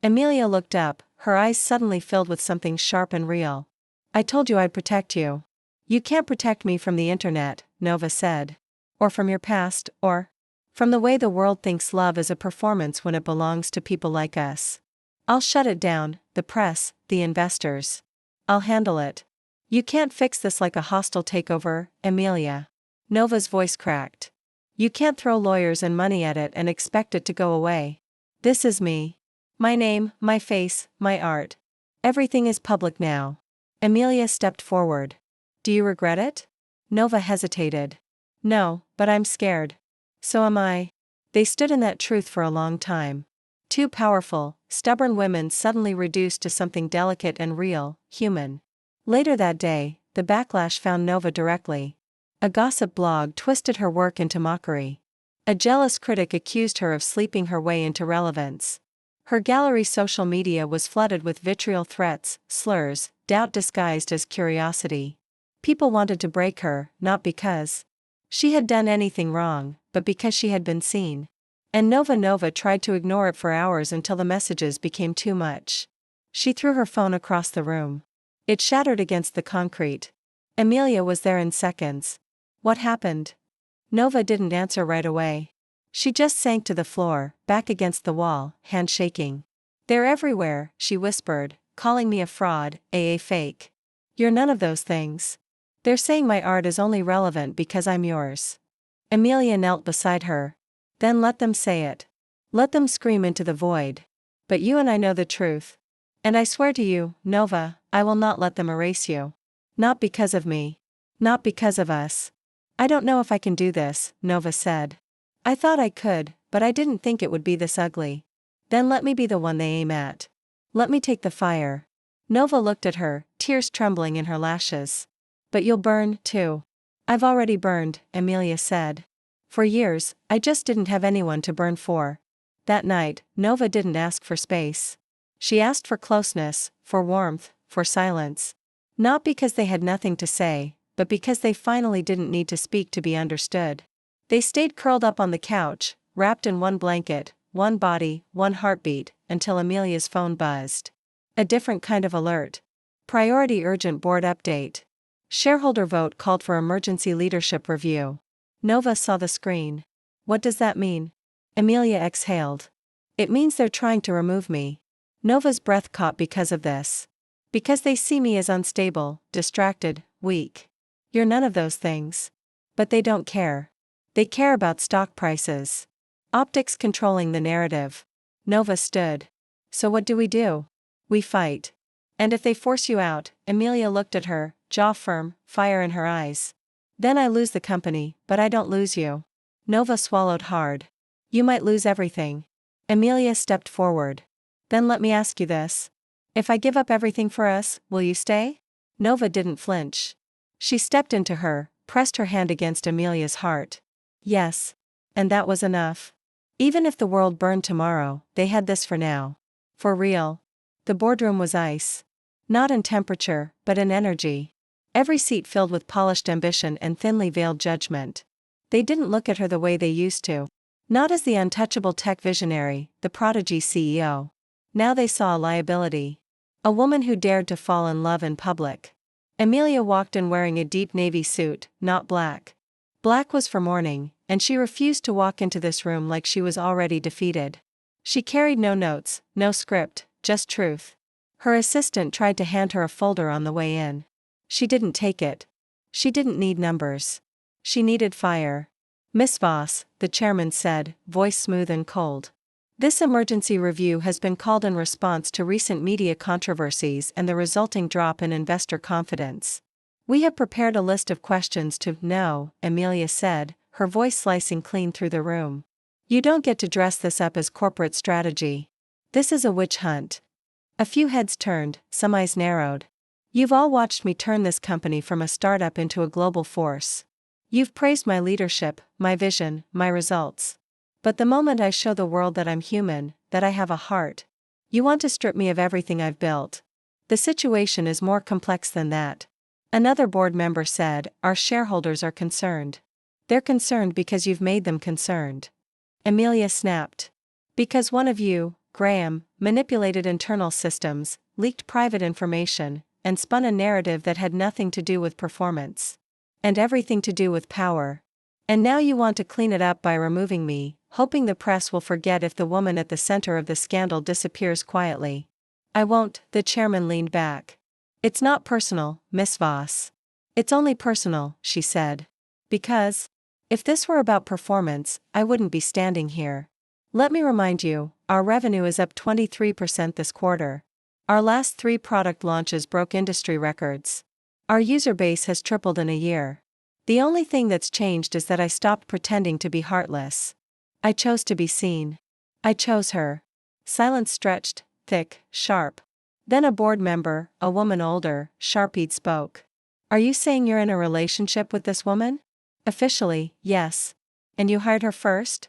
Amelia looked up, her eyes suddenly filled with something sharp and real. I told you I'd protect you. You can't protect me from the internet, Nova said. Or from your past, or from the way the world thinks love is a performance when it belongs to people like us. I'll shut it down, the press, the investors. I'll handle it. You can't fix this like a hostile takeover, Amelia. Nova's voice cracked. You can't throw lawyers and money at it and expect it to go away. This is me. My name, my face, my art. Everything is public now. Amelia stepped forward. Do you regret it? Nova hesitated. No, but I'm scared. So am I. They stood in that truth for a long time. Two powerful, stubborn women suddenly reduced to something delicate and real, human. Later that day, the backlash found Nova directly. A gossip blog twisted her work into mockery. A jealous critic accused her of sleeping her way into relevance. Her gallery's social media was flooded with vitriol, threats, slurs, doubt disguised as curiosity. People wanted to break her, not because she had done anything wrong, but because she had been seen. And Nova tried to ignore it for hours until the messages became too much. She threw her phone across the room. It shattered against the concrete. Amelia was there in seconds. What happened? Nova didn't answer right away. She just sank to the floor, back against the wall, hand shaking. "They're everywhere," she whispered, "calling me a fraud, a fake. You're none of those things. They're saying my art is only relevant because I'm yours." Amelia knelt beside her. "Then let them say it. Let them scream into the void. But you and I know the truth. And I swear to you, Nova, I will not let them erase you. Not because of me. Not because of us." "I don't know if I can do this," Nova said. "I thought I could, but I didn't think it would be this ugly." "Then let me be the one they aim at. Let me take the fire." Nova looked at her, tears trembling in her lashes. "But you'll burn, too." "I've already burned," Amelia said. "For years, I just didn't have anyone to burn for." That night, Nova didn't ask for space. She asked for closeness, for warmth, for silence. Not because they had nothing to say, but because they finally didn't need to speak to be understood. They stayed curled up on the couch, wrapped in one blanket, one body, one heartbeat, until Amelia's phone buzzed. A different kind of alert. Priority urgent board update. Shareholder vote called for emergency leadership review. Nova saw the screen. "What does that mean?" Amelia exhaled. "It means they're trying to remove me." Nova's breath caught because of this. "Because they see me as unstable, distracted, weak." "You're none of those things." "But they don't care. They care about stock prices. Optics controlling the narrative." Nova stood. "So what do? We fight. And if they force you out," Amelia looked at her, jaw firm, fire in her eyes. "Then I lose the company, but I don't lose you." Nova swallowed hard. "You might lose everything." Amelia stepped forward. "Then let me ask you this. If I give up everything for us, will you stay?" Nova didn't flinch. She stepped into her, pressed her hand against Amelia's heart. "Yes." And that was enough. Even if the world burned tomorrow, they had this for now. For real. The boardroom was ice. Not in temperature, but in energy. Every seat filled with polished ambition and thinly veiled judgment. They didn't look at her the way they used to. Not as the untouchable tech visionary, the prodigy CEO. Now they saw a liability. A woman who dared to fall in love in public. Amelia walked in wearing a deep navy suit, not black. Black was for mourning, and she refused to walk into this room like she was already defeated. She carried no notes, no script, just truth. Her assistant tried to hand her a folder on the way in. She didn't take it. She didn't need numbers. She needed fire. "Miss Voss," the chairman said, voice smooth and cold. "This emergency review has been called in response to recent media controversies and the resulting drop in investor confidence. We have prepared a list of questions to know," Amelia said, her voice slicing clean through the room. "You don't get to dress this up as corporate strategy. This is a witch hunt." A few heads turned, some eyes narrowed. "You've all watched me turn this company from a startup into a global force. You've praised my leadership, my vision, my results. But the moment I show the world that I'm human, that I have a heart, you want to strip me of everything I've built. The situation is more complex than that." Another board member said, "Our shareholders are concerned. They're concerned because you've made them concerned." Amelia snapped. "Because one of you, Graham, manipulated internal systems, leaked private information, and spun a narrative that had nothing to do with performance. And everything to do with power. And now you want to clean it up by removing me, hoping the press will forget if the woman at the center of the scandal disappears quietly." "I won't," the chairman leaned back. "It's not personal, Miss Voss. It's only personal," she said. "Because if this were about performance, I wouldn't be standing here. Let me remind you, our revenue is up 23% this quarter. Our last 3 product launches broke industry records. Our user base has tripled in a year. The only thing that's changed is that I stopped pretending to be heartless. I chose to be seen. I chose her." Silence stretched, thick, sharp. Then a board member, a woman older, sharp-eyed, spoke. "Are you saying you're in a relationship with this woman?" Officially, yes. And you hired her first?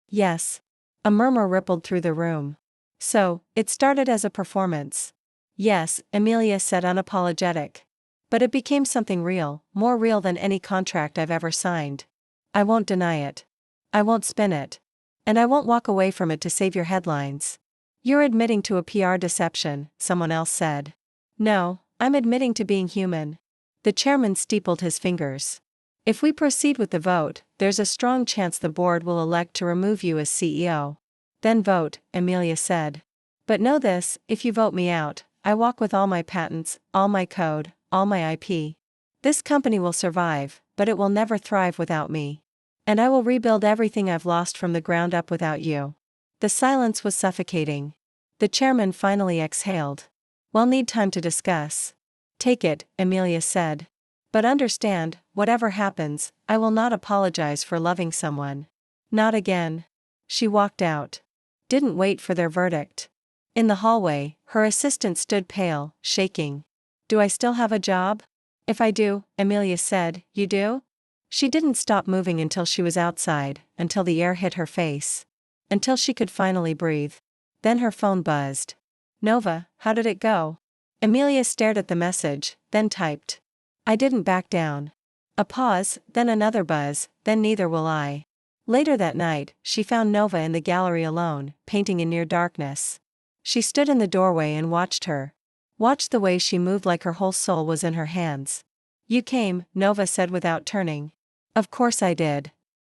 Yes. A murmur rippled through the room. So, it started as a performance. Yes, Amelia said, unapologetic. But it became something real, more real than any contract I've ever signed. I won't deny it. I won't spin it. And I won't walk away from it to save your headlines. You're admitting to a PR deception, someone else said. No, I'm admitting to being human. The chairman steepled his fingers. If we proceed with the vote, there's a strong chance the board will elect to remove you as CEO. Then vote, Amelia said. But know this, if you vote me out, I walk with all my patents, all my code, all my IP. This company will survive, but it will never thrive without me. And I will rebuild everything I've lost from the ground up without you. The silence was suffocating. The chairman finally exhaled. We'll need time to discuss. Take it, Amelia said. But understand, whatever happens, I will not apologize for loving someone. Not again. She walked out. Didn't wait for their verdict. In the hallway, her assistant stood pale, shaking. Do I still have a job? If I do, Amelia said, you do? She didn't stop moving until she was outside, until the air hit her face. Until she could finally breathe. Then her phone buzzed. Nova, how did it go? Amelia stared at the message, then typed. I didn't back down. A pause, then another buzz, then neither will I. Later that night, she found Nova in the gallery alone, painting in near darkness. She stood in the doorway and watched her. Watched the way she moved like her whole soul was in her hands. You came, Nova said without turning. Of course I did.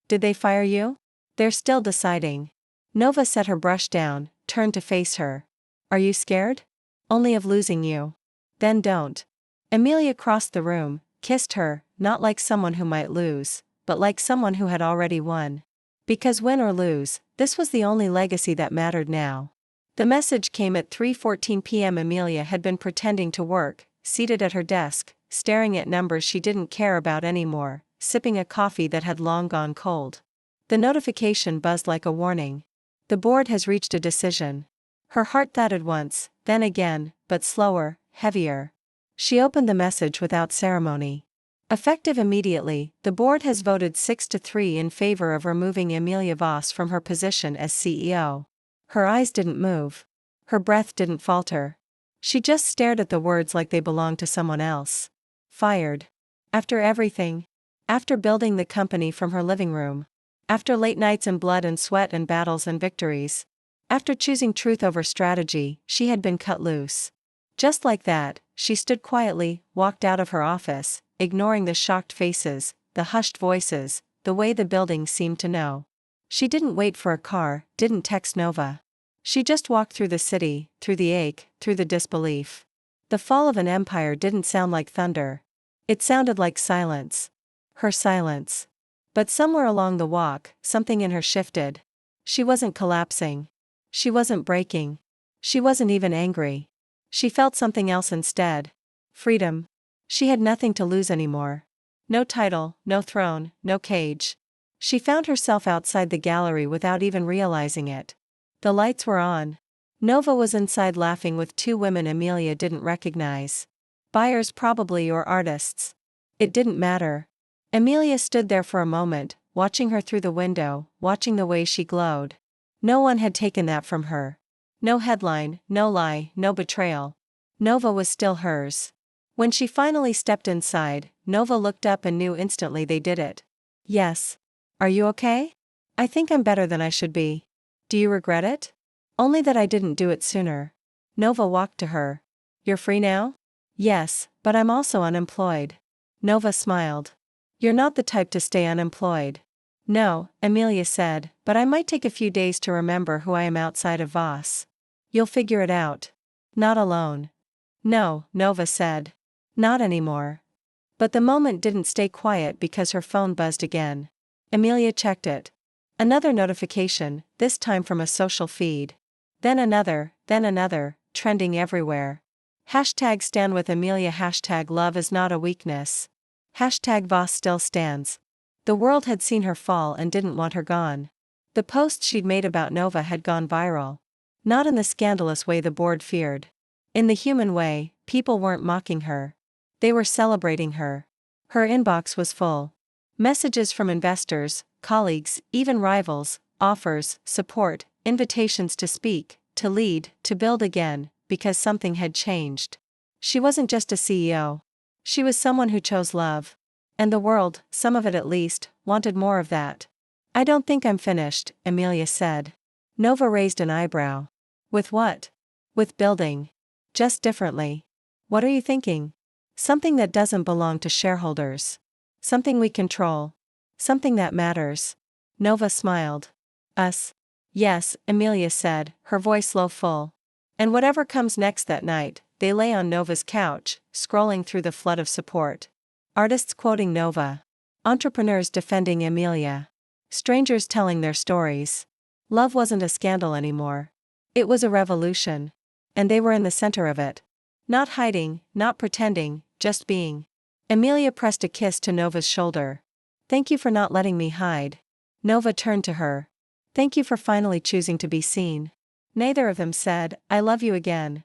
Did they fire you? They're still deciding. Nova set her brush down, turned to face her. Are you scared? Only of losing you. Then don't. Amelia crossed the room, kissed her, not like someone who might lose, but like someone who had already won. Because win or lose, this was the only legacy that mattered now. The message came at 3:14 p.m. Amelia had been pretending to work, seated at her desk, staring at numbers she didn't care about anymore, sipping a coffee that had long gone cold. The notification buzzed like a warning. The board has reached a decision. Her heart thudded once, then again, but slower, heavier. She opened the message without ceremony. Effective immediately, the board has voted 6-3 in favor of removing Amelia Voss from her position as CEO. Her eyes didn't move. Her breath didn't falter. She just stared at the words like they belonged to someone else. Fired. After everything. After building the company from her living room. After late nights and blood and sweat and battles and victories. After choosing truth over strategy, she had been cut loose. Just like that, she stood quietly, walked out of her office, ignoring the shocked faces, the hushed voices, the way the building seemed to know. She didn't wait for a car, didn't text Nova. She just walked through the city, through the ache, through the disbelief. The fall of an empire didn't sound like thunder. It sounded like silence. Her silence. But somewhere along the walk, something in her shifted. She wasn't collapsing. She wasn't breaking. She wasn't even angry. She felt something else instead. Freedom. She had nothing to lose anymore. No title, no throne, no cage. She found herself outside the gallery without even realizing it. The lights were on. Nova was inside laughing with two women Amelia didn't recognize. Buyers probably or artists. It didn't matter. Amelia stood there for a moment, watching her through the window, watching the way she glowed. No one had taken that from her. No headline, no lie, no betrayal. Nova was still hers. When she finally stepped inside, Nova looked up and knew instantly they did it. Yes. Are you okay? I think I'm better than I should be. Do you regret it? Only that I didn't do it sooner. Nova walked to her. You're free now? Yes, but I'm also unemployed. Nova smiled. You're not the type to stay unemployed. No, Amelia said, but I might take a few days to remember who I am outside of Voss. You'll figure it out. Not alone. No, Nova said. Not anymore. But the moment didn't stay quiet because her phone buzzed again. Amelia checked it. Another notification, this time from a social feed. Then another, trending everywhere. Hashtag stand with Amelia. Hashtag love is not a weakness. Hashtag Voss still stands. The world had seen her fall and didn't want her gone. The post she'd made about Nova had gone viral. Not in the scandalous way the board feared. In the human way, people weren't mocking her. They were celebrating her. Her inbox was full. Messages from investors, colleagues, even rivals, offers, support, invitations to speak, to lead, to build again, because something had changed. She wasn't just a CEO. She was someone who chose love. And the world, some of it at least, wanted more of that. I don't think I'm finished, Amelia said. Nova raised an eyebrow. With what? With building. Just differently. What are you thinking? Something that doesn't belong to shareholders. Something we control. Something that matters. Nova smiled. Us? Yes, Amelia said, her voice low full. And whatever comes next that night, they lay on Nova's couch, scrolling through the flood of support. Artists quoting Nova. Entrepreneurs defending Amelia. Strangers telling their stories. Love wasn't a scandal anymore. It was a revolution. And they were in the center of it. Not hiding, not pretending, just being. Amelia pressed a kiss to Nova's shoulder. Thank you for not letting me hide. Nova turned to her. Thank you for finally choosing to be seen. Neither of them said, I love you again.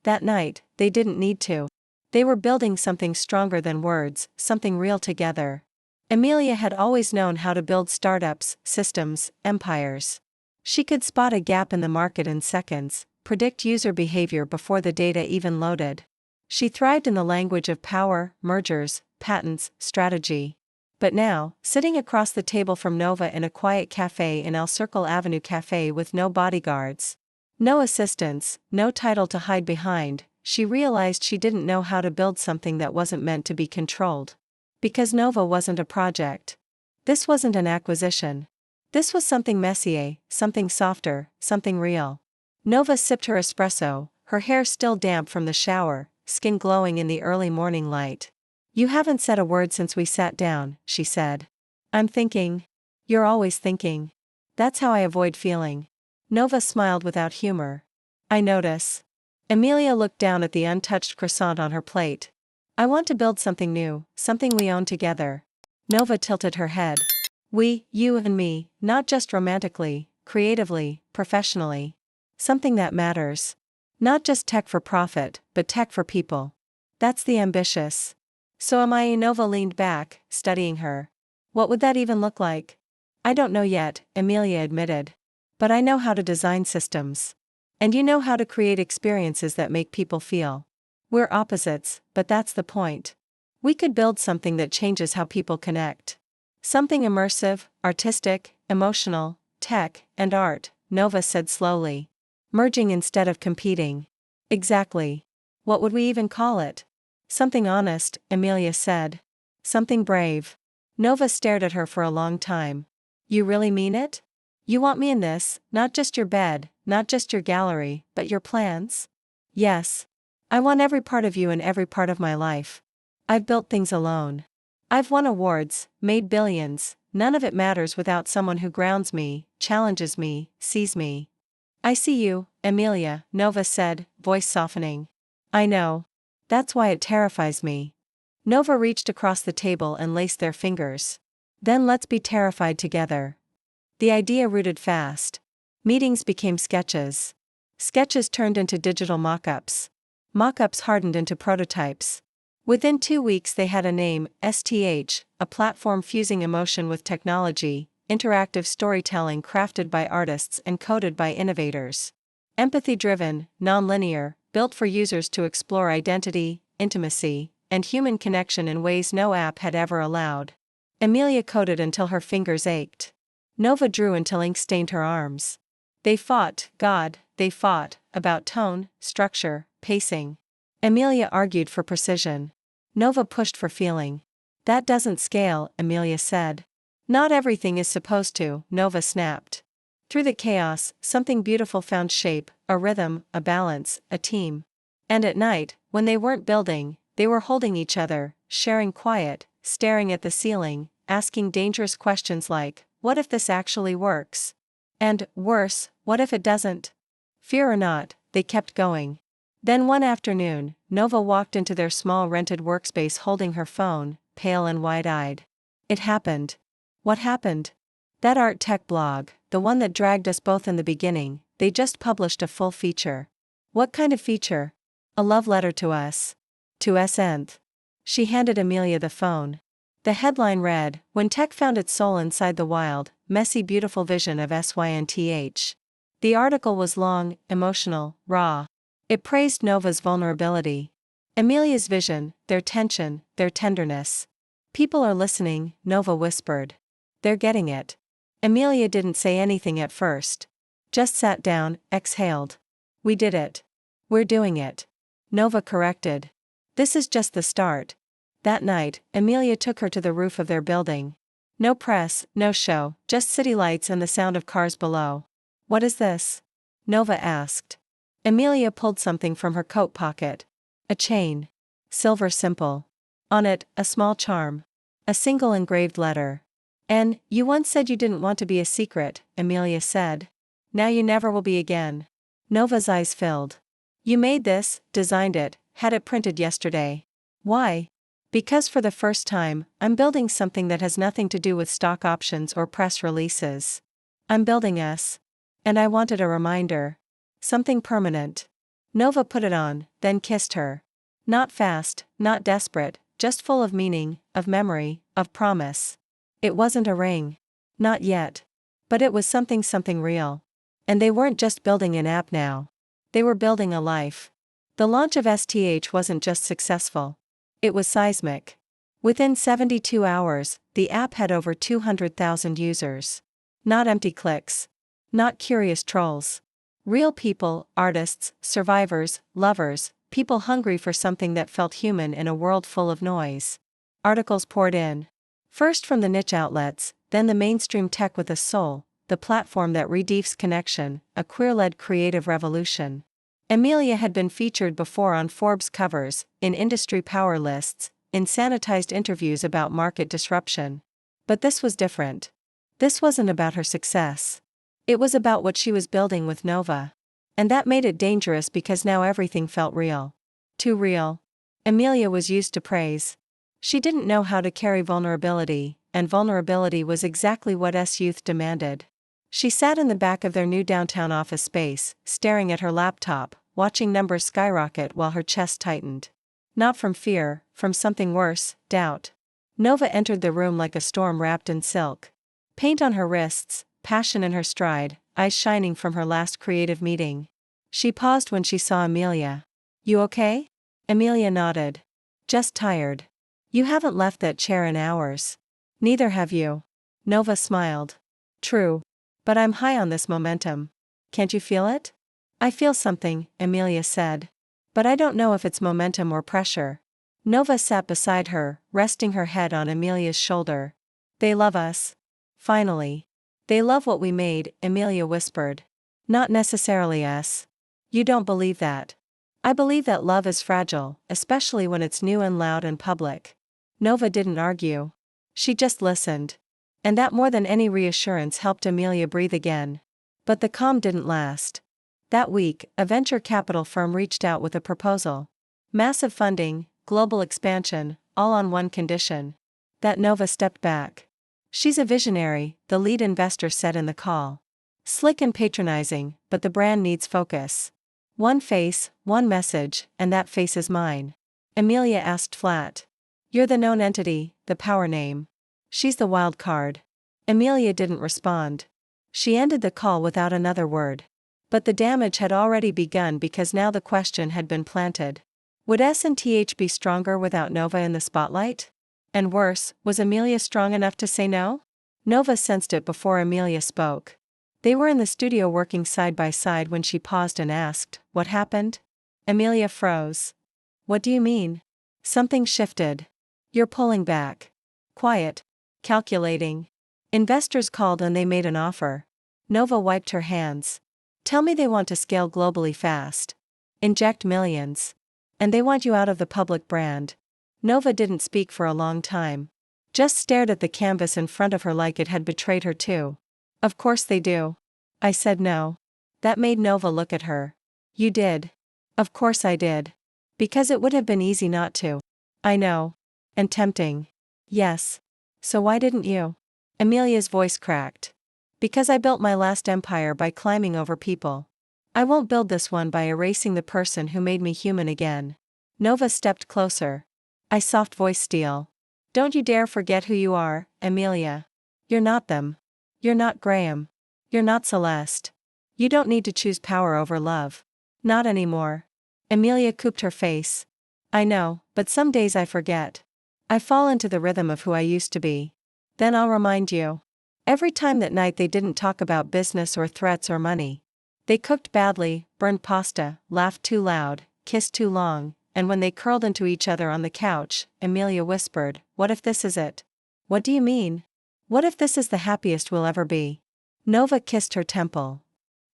That night, they didn't need to. They were building something stronger than words, something real together. Amelia had always known how to build startups, systems, empires. She could spot a gap in the market in seconds, predict user behavior before the data even loaded. She thrived in the language of power, mergers, patents, strategy. But now, sitting across the table from Nova in a quiet cafe in El Circle Avenue Cafe with no bodyguards, no assistants, no title to hide behind, she realized she didn't know how to build something that wasn't meant to be controlled. Because Nova wasn't a project. This wasn't an acquisition. This was something messier, something softer, something real. Nova sipped her espresso, her hair still damp from the shower, skin glowing in the early morning light. You haven't said a word since we sat down, she said. I'm thinking. You're always thinking. That's how I avoid feeling. Nova smiled without humor. I notice. Amelia looked down at the untouched croissant on her plate. I want to build something new, something we own together. Nova tilted her head. We, you and me, not just romantically, creatively, professionally. Something that matters. Not just tech for profit, but tech for people. That's the ambitious. So am I? Nova leaned back, studying her. What would that even look like? I don't know yet, Amelia admitted. But I know how to design systems. And you know how to create experiences that make people feel. We're opposites, but that's the point. We could build something that changes how people connect. Something immersive, artistic, emotional, tech, and art, Nova said slowly. Merging instead of competing. Exactly. What would we even call it? Something honest, Amelia said. Something brave. Nova stared at her for a long time. You really mean it? You want me in this, not just your bed, not just your gallery, but your plans? Yes. I want every part of you in every part of my life. I've built things alone. I've won awards, made billions, none of it matters without someone who grounds me, challenges me, sees me. I see you, Amelia, Nova said, voice softening. I know. That's why it terrifies me. Nova reached across the table and laced their fingers. Then let's be terrified together. The idea rooted fast. Meetings became sketches. Sketches turned into digital mock-ups. Mock-ups hardened into prototypes. Within 2 weeks they had a name, STH, a platform fusing emotion with technology, interactive storytelling crafted by artists and coded by innovators. Empathy-driven, non-linear, built for users to explore identity, intimacy, and human connection in ways no app had ever allowed. Amelia coded until her fingers ached. Nova drew until ink stained her arms. They fought, they fought, about tone, structure, pacing. Amelia argued for precision. Nova pushed for feeling. That doesn't scale, Amelia said. Not everything is supposed to, Nova snapped. Through the chaos, something beautiful found shape, a rhythm, a balance, a team. And at night, when they weren't building, they were holding each other, sharing quiet, staring at the ceiling, asking dangerous questions like, what if this actually works? And, worse, what if it doesn't? Fear or not, they kept going. Then one afternoon, Nova walked into their small rented workspace holding her phone, pale and wide-eyed. It happened. What happened? That art tech blog, the one that dragged us both in the beginning, they just published a full feature. What kind of feature? A love letter to us. To SNth. She handed Amelia the phone. The headline read, "When Tech Found Its Soul Inside the Wild, Messy Beautiful Vision of SYNTH." The article was long, emotional, raw. It praised Nova's vulnerability. Amelia's vision, their tension, their tenderness. "People are listening," Nova whispered. "They're getting it." Amelia didn't say anything at first. Just sat down, exhaled. "We did it. We're doing it." Nova corrected. "This is just the start." That night, Amelia took her to the roof of their building. No press, no show, just city lights and the sound of cars below. "What is this?" Nova asked. Amelia pulled something from her coat pocket. A chain. Silver simple. On it, a small charm. A single engraved letter. "And, you once said you didn't want to be a secret," Amelia said. "Now you never will be again." Nova's eyes filled. "You made this, designed it, had it printed yesterday. Why?" "Because for the first time, I'm building something that has nothing to do with stock options or press releases. I'm building us. And I wanted a reminder. Something permanent." Nova put it on, then kissed her. Not fast, not desperate, just full of meaning, of memory, of promise. It wasn't a ring. Not yet. But it was something real. And they weren't just building an app now. They were building a life. The launch of STH wasn't just successful. It was seismic. Within 72 hours, the app had over 200,000 users. Not empty clicks. Not curious trolls. Real people, artists, survivors, lovers, people hungry for something that felt human in a world full of noise. Articles poured in. First from the niche outlets, then the mainstream tech with a soul, the platform that redeefs connection, a queer-led creative revolution. Amelia had been featured before on Forbes covers, in industry power lists, in sanitized interviews about market disruption. But this was different. This wasn't about her success. It was about what she was building with Nova. And that made it dangerous because now everything felt real. Too real. Amelia was used to praise. She didn't know how to carry vulnerability, and vulnerability was exactly what youth demanded. She sat in the back of their new downtown office space, staring at her laptop, watching numbers skyrocket while her chest tightened. Not from fear, from something worse, doubt. Nova entered the room like a storm wrapped in silk. Paint on her wrists, passion in her stride, eyes shining from her last creative meeting. She paused when she saw Amelia. "You okay?" Amelia nodded. "Just tired." "You haven't left that chair in hours." "Neither have you." Nova smiled. "True. But I'm high on this momentum. Can't you feel it?" "I feel something," Amelia said. "But I don't know if it's momentum or pressure." Nova sat beside her, resting her head on Amelia's shoulder. "They love us. Finally. They love what we made," Amelia whispered. "Not necessarily us." "You don't believe that." "I believe that love is fragile, especially when it's new and loud and public." Nova didn't argue. She just listened. And that more than any reassurance helped Amelia breathe again. But the calm didn't last. That week, a venture capital firm reached out with a proposal. Massive funding, global expansion, all on one condition. That Nova stepped back. "She's a visionary," the lead investor said in the call. "Slick and patronizing, but the brand needs focus. One face, one message, and that face is mine." Amelia asked flat. "You're the known entity, the power name. She's the wild card." Amelia didn't respond. She ended the call without another word. But the damage had already begun because now the question had been planted. Would S&TH be stronger without Nova in the spotlight? And worse, was Amelia strong enough to say no? Nova sensed it before Amelia spoke. They were in the studio working side by side when she paused and asked, "What happened?" Amelia froze. "What do you mean?" "Something shifted. You're pulling back." Quiet. Calculating. "Investors called and they made an offer." Nova wiped her hands. "Tell me they want to scale globally fast. Inject millions. And they want you out of the public brand." Nova didn't speak for a long time. Just stared at the canvas in front of her like it had betrayed her too. "Of course they do." "I said no." That made Nova look at her. "You did." "Of course I did. Because it would have been easy not to." "I know. And tempting." "Yes. So why didn't you?" Amelia's voice cracked. "Because I built my last empire by climbing over people. I won't build this one by erasing the person who made me human again." Nova stepped closer. "I soft voice steel." Don't you dare forget who you are, Amelia. You're not them. You're not Graham. You're not Celeste. You don't need to choose power over love. Not anymore. Amelia cooped her face. I know, but some days I forget. I fall into the rhythm of who I used to be. Then I'll remind you. Every time that night they didn't talk about business or threats or money. They cooked badly, burned pasta, laughed too loud, kissed too long, and when they curled into each other on the couch, Amelia whispered, "What if this is it?" "What do you mean?" "What if this is the happiest we'll ever be?" Nova kissed her temple.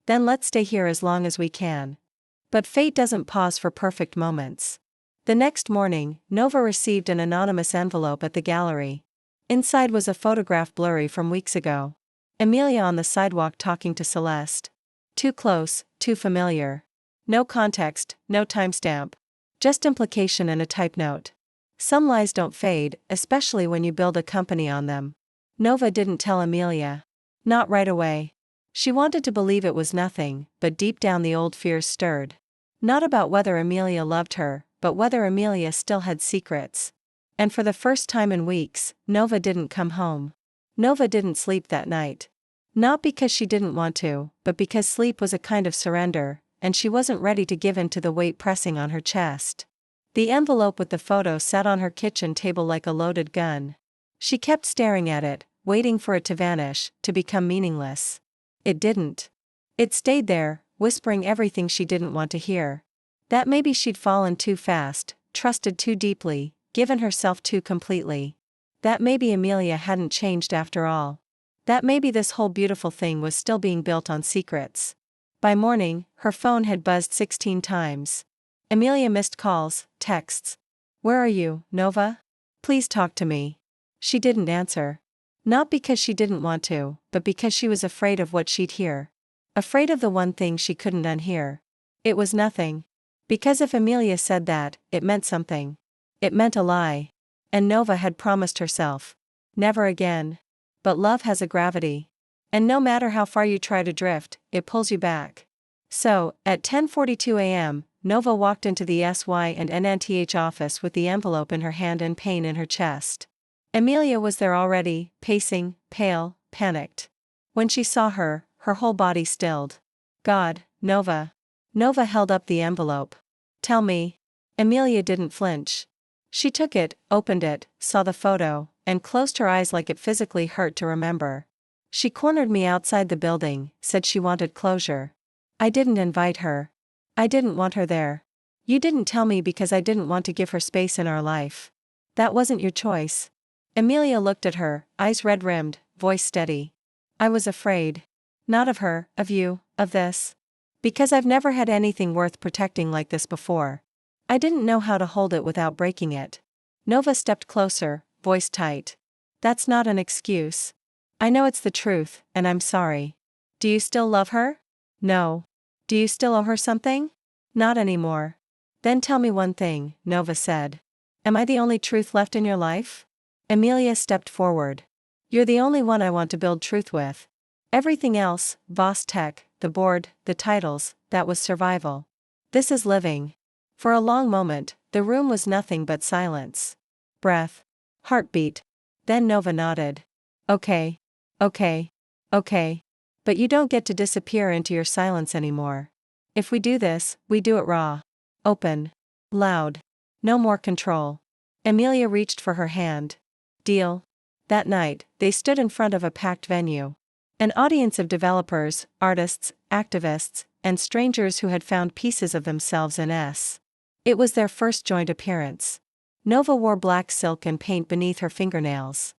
"Then let's stay here as long as we can." But fate doesn't pause for perfect moments. The next morning, Nova received an anonymous envelope at the gallery. Inside was a photograph blurry from weeks ago. Amelia on the sidewalk talking to Celeste. Too close, too familiar. No context, no timestamp. Just implication and a type note. Some lies don't fade, especially when you build a company on them. Nova didn't tell Amelia. Not right away. She wanted to believe it was nothing, but deep down the old fears stirred. Not about whether Amelia loved her, but whether Amelia still had secrets. And for the first time in weeks, Nova didn't come home. Nova didn't sleep that night. Not because she didn't want to, but because sleep was a kind of surrender, and she wasn't ready to give in to the weight pressing on her chest. The envelope with the photo sat on her kitchen table like a loaded gun. She kept staring at it, waiting for it to vanish, to become meaningless. It didn't. It stayed there, whispering everything she didn't want to hear. That maybe she'd fallen too fast, trusted too deeply, given herself too completely. That maybe Amelia hadn't changed after all. That maybe this whole beautiful thing was still being built on secrets. By morning, her phone had buzzed 16 times. Amelia missed calls, texts. "Where are you, Nova? Please talk to me." She didn't answer. Not because she didn't want to, but because she was afraid of what she'd hear. Afraid of the one thing she couldn't unhear. It was nothing. Because if Amelia said that, it meant something. It meant a lie. And Nova had promised herself. Never again. But love has a gravity. And no matter how far you try to drift, it pulls you back. So, at 10:42 a.m., Nova walked into the SY&NNTH office with the envelope in her hand and pain in her chest. Amelia was there already, pacing, pale, panicked. When she saw her, her whole body stilled. God, Nova. Nova held up the envelope. "Tell me." Amelia didn't flinch. She took it, opened it, saw the photo, and closed her eyes like it physically hurt to remember. "She cornered me outside the building, said she wanted closure. I didn't invite her. I didn't want her there. You didn't tell me because I didn't want to give her space in our life. That wasn't your choice." Amelia looked at her, eyes red-rimmed, voice steady. "I was afraid. Not of her, of you, of this. Because I've never had anything worth protecting like this before. I didn't know how to hold it without breaking it." Nova stepped closer, voice tight. "That's not an excuse. I know it's the truth, and I'm sorry. Do you still love her?" "No." "Do you still owe her something?" "Not anymore." "Then tell me one thing," Nova said. "Am I the only truth left in your life?" Amelia stepped forward. "You're the only one I want to build truth with. Everything else, Voss Tech, the board, the titles, that was survival. This is living." For a long moment, the room was nothing but silence. Breath. Heartbeat. Then Nova nodded. "Okay. Okay. Okay. But you don't get to disappear into your silence anymore. If we do this, we do it raw. Open. Loud. No more control." Amelia reached for her hand. "Deal?" That night, they stood in front of a packed venue. An audience of developers, artists, activists, and strangers who had found pieces of themselves in S. It was their first joint appearance. Nova wore black silk and paint beneath her fingernails.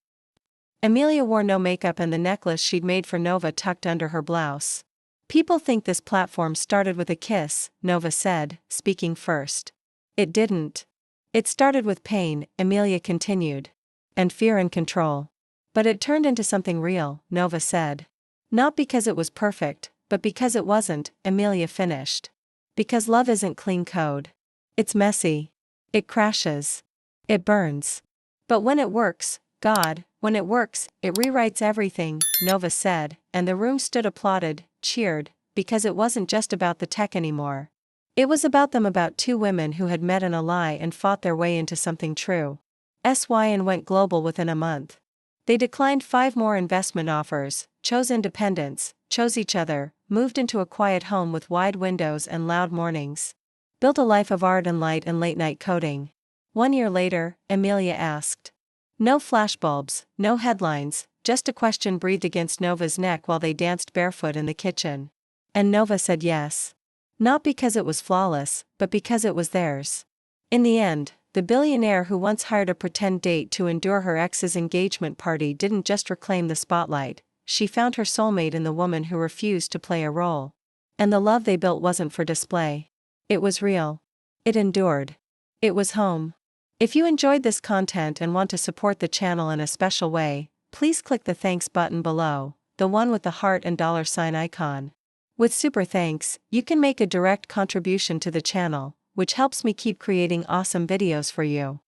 Amelia wore no makeup and the necklace she'd made for Nova tucked under her blouse. "People think this platform started with a kiss," Nova said, speaking first. "It didn't. It started with pain," Amelia continued. "And fear and control. But it turned into something real," Nova said. "Not because it was perfect, but because it wasn't," Amelia finished. "Because love isn't clean code. It's messy. It crashes. It burns. But when it works, God, when it works, it rewrites everything," Nova said, and the room stood applauded, cheered, because it wasn't just about the tech anymore. It was about them, about two women who had met in a lie and fought their way into something true. and went global within a month. They declined 5 more investment offers, chose independence, chose each other, moved into a quiet home with wide windows and loud mornings. Built a life of art and light and late-night coding. 1 year later, Amelia asked. No flashbulbs, no headlines, just a question breathed against Nova's neck while they danced barefoot in the kitchen. And Nova said yes. Not because it was flawless, but because it was theirs. In the end, the billionaire who once hired a pretend date to endure her ex's engagement party didn't just reclaim the spotlight, she found her soulmate in the woman who refused to play a role. And the love they built wasn't for display. It was real. It endured. It was home. If you enjoyed this content and want to support the channel in a special way, please click the thanks button below, the one with the heart and $sign icon. With super thanks, you can make a direct contribution to the channel, which helps me keep creating awesome videos for you.